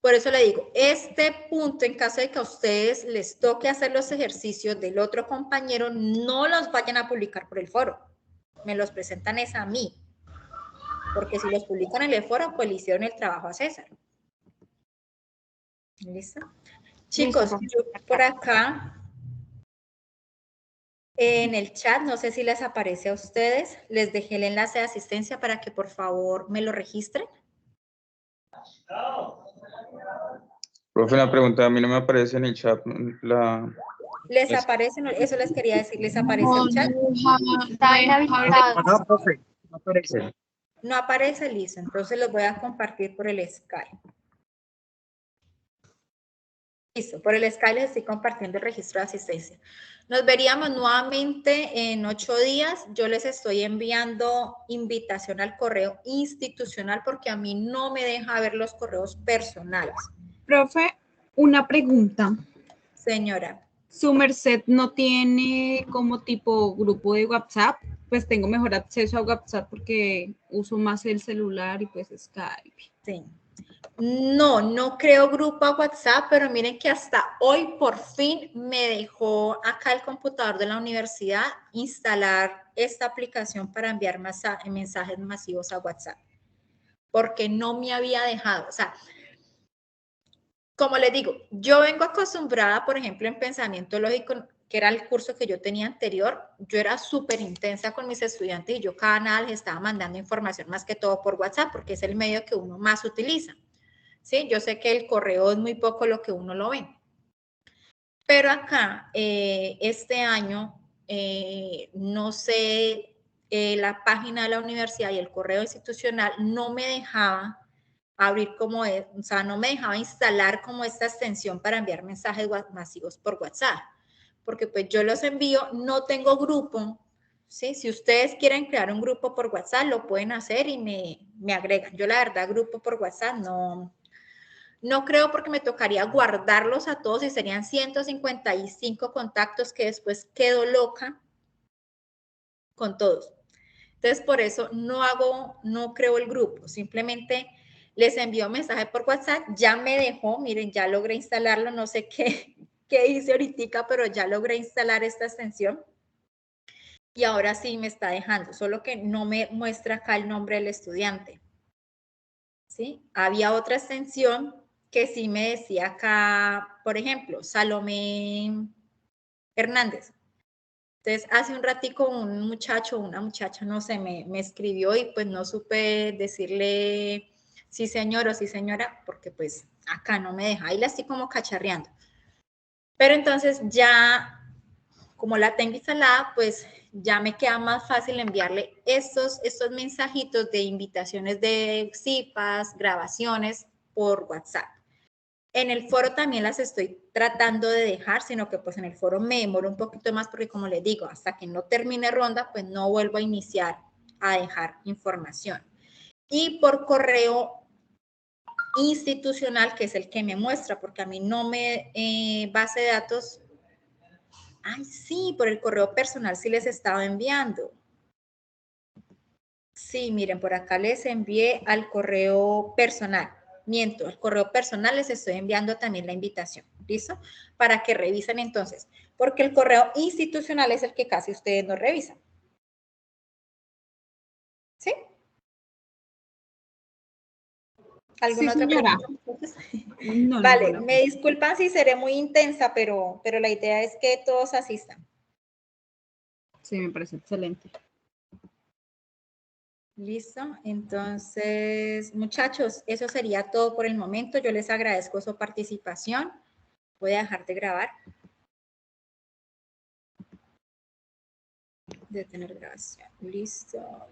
Por eso le digo, este punto, en caso de que a ustedes les toque hacer los ejercicios del otro compañero, no los vayan a publicar por el foro. Me los presentan es a mí. Porque si los publican en el foro, pues le hicieron el trabajo a César. ¿Listo? Chicos, yo por acá, en el chat, no sé si les aparece a ustedes, les dejé el enlace de asistencia para que por favor me lo registren.
Profe, la pregunta a mí no me aparece en el chat.
¿Les aparece? Eso les quería decir, ¿les aparece el chat?
Está inhabilitado.
No, profe, no aparece.
No aparece, listo. Entonces los voy a compartir por el Skype. Listo, por el Skype les estoy compartiendo el registro de asistencia. Nos veríamos nuevamente en 8 días. Yo les estoy enviando invitación al correo institucional porque a mí no me deja ver los correos personales.
Profe, una pregunta.
Señora.
¿Su merced no tiene como tipo grupo de WhatsApp? Pues tengo mejor acceso a WhatsApp porque uso más el celular y pues Skype.
Sí. No creo grupo a WhatsApp, pero miren que hasta hoy por fin me dejó acá el computador de la universidad instalar esta aplicación para enviar mensajes masivos a WhatsApp. Porque no me había dejado, o sea, como les digo, yo vengo acostumbrada, por ejemplo, en pensamiento lógico, que era el curso que yo tenía anterior, yo era súper intensa con mis estudiantes y yo cada nada les estaba mandando información más que todo por WhatsApp, porque es el medio que uno más utiliza. ¿Sí? Yo sé que el correo es muy poco lo que uno lo ve. Pero acá, este año, no sé, la página de la universidad y el correo institucional no me dejaba abrir como, o sea, no me dejaba instalar como esta extensión para enviar mensajes masivos por WhatsApp. Porque pues yo los envío, no tengo grupo, ¿sí? Si ustedes quieren crear un grupo por WhatsApp, lo pueden hacer y me agregan. Yo la verdad, grupo por WhatsApp No creo porque me tocaría guardarlos a todos y serían 155 contactos que después quedo loca con todos. Entonces, por eso no creo el grupo, simplemente les envío un mensaje por WhatsApp, ya me dejó, miren, ya logré instalarlo, no sé qué hice ahorita, pero ya logré instalar esta extensión. Y ahora sí me está dejando, solo que no me muestra acá el nombre del estudiante. ¿Sí? Había otra extensión que sí me decía acá, por ejemplo, Salomé Hernández. Entonces, hace un ratico un muchacho, una muchacha, no sé, me escribió y pues no supe decirle sí señor o sí señora, porque pues acá no me deja, ahí la estoy como cacharreando. Pero entonces ya, como la tengo instalada, pues ya me queda más fácil enviarle estos mensajitos de invitaciones de citas, grabaciones por WhatsApp. En el foro también las estoy tratando de dejar, sino que pues en el foro me demoro un poquito más porque como les digo, hasta que no termine ronda, pues no vuelvo a iniciar a dejar información. Y por correo institucional, que es el que me muestra, porque a mí no me base de datos. Ay, sí, por el correo personal sí les estaba enviando. Sí, miren, por acá les envié al correo personal. Miento, al correo personal les estoy enviando también la invitación, ¿listo? Para que revisen entonces, porque el correo institucional es el que casi ustedes no revisan. ¿Sí? ¿Alguna otra pregunta?
No,
vale,
no,
me disculpan si seré muy intensa, pero la idea es que todos asistan.
Sí, me parece excelente.
Listo, entonces, muchachos, eso sería todo por el momento. Yo les agradezco su participación. Voy a dejar de grabar. Detener grabación. Listo.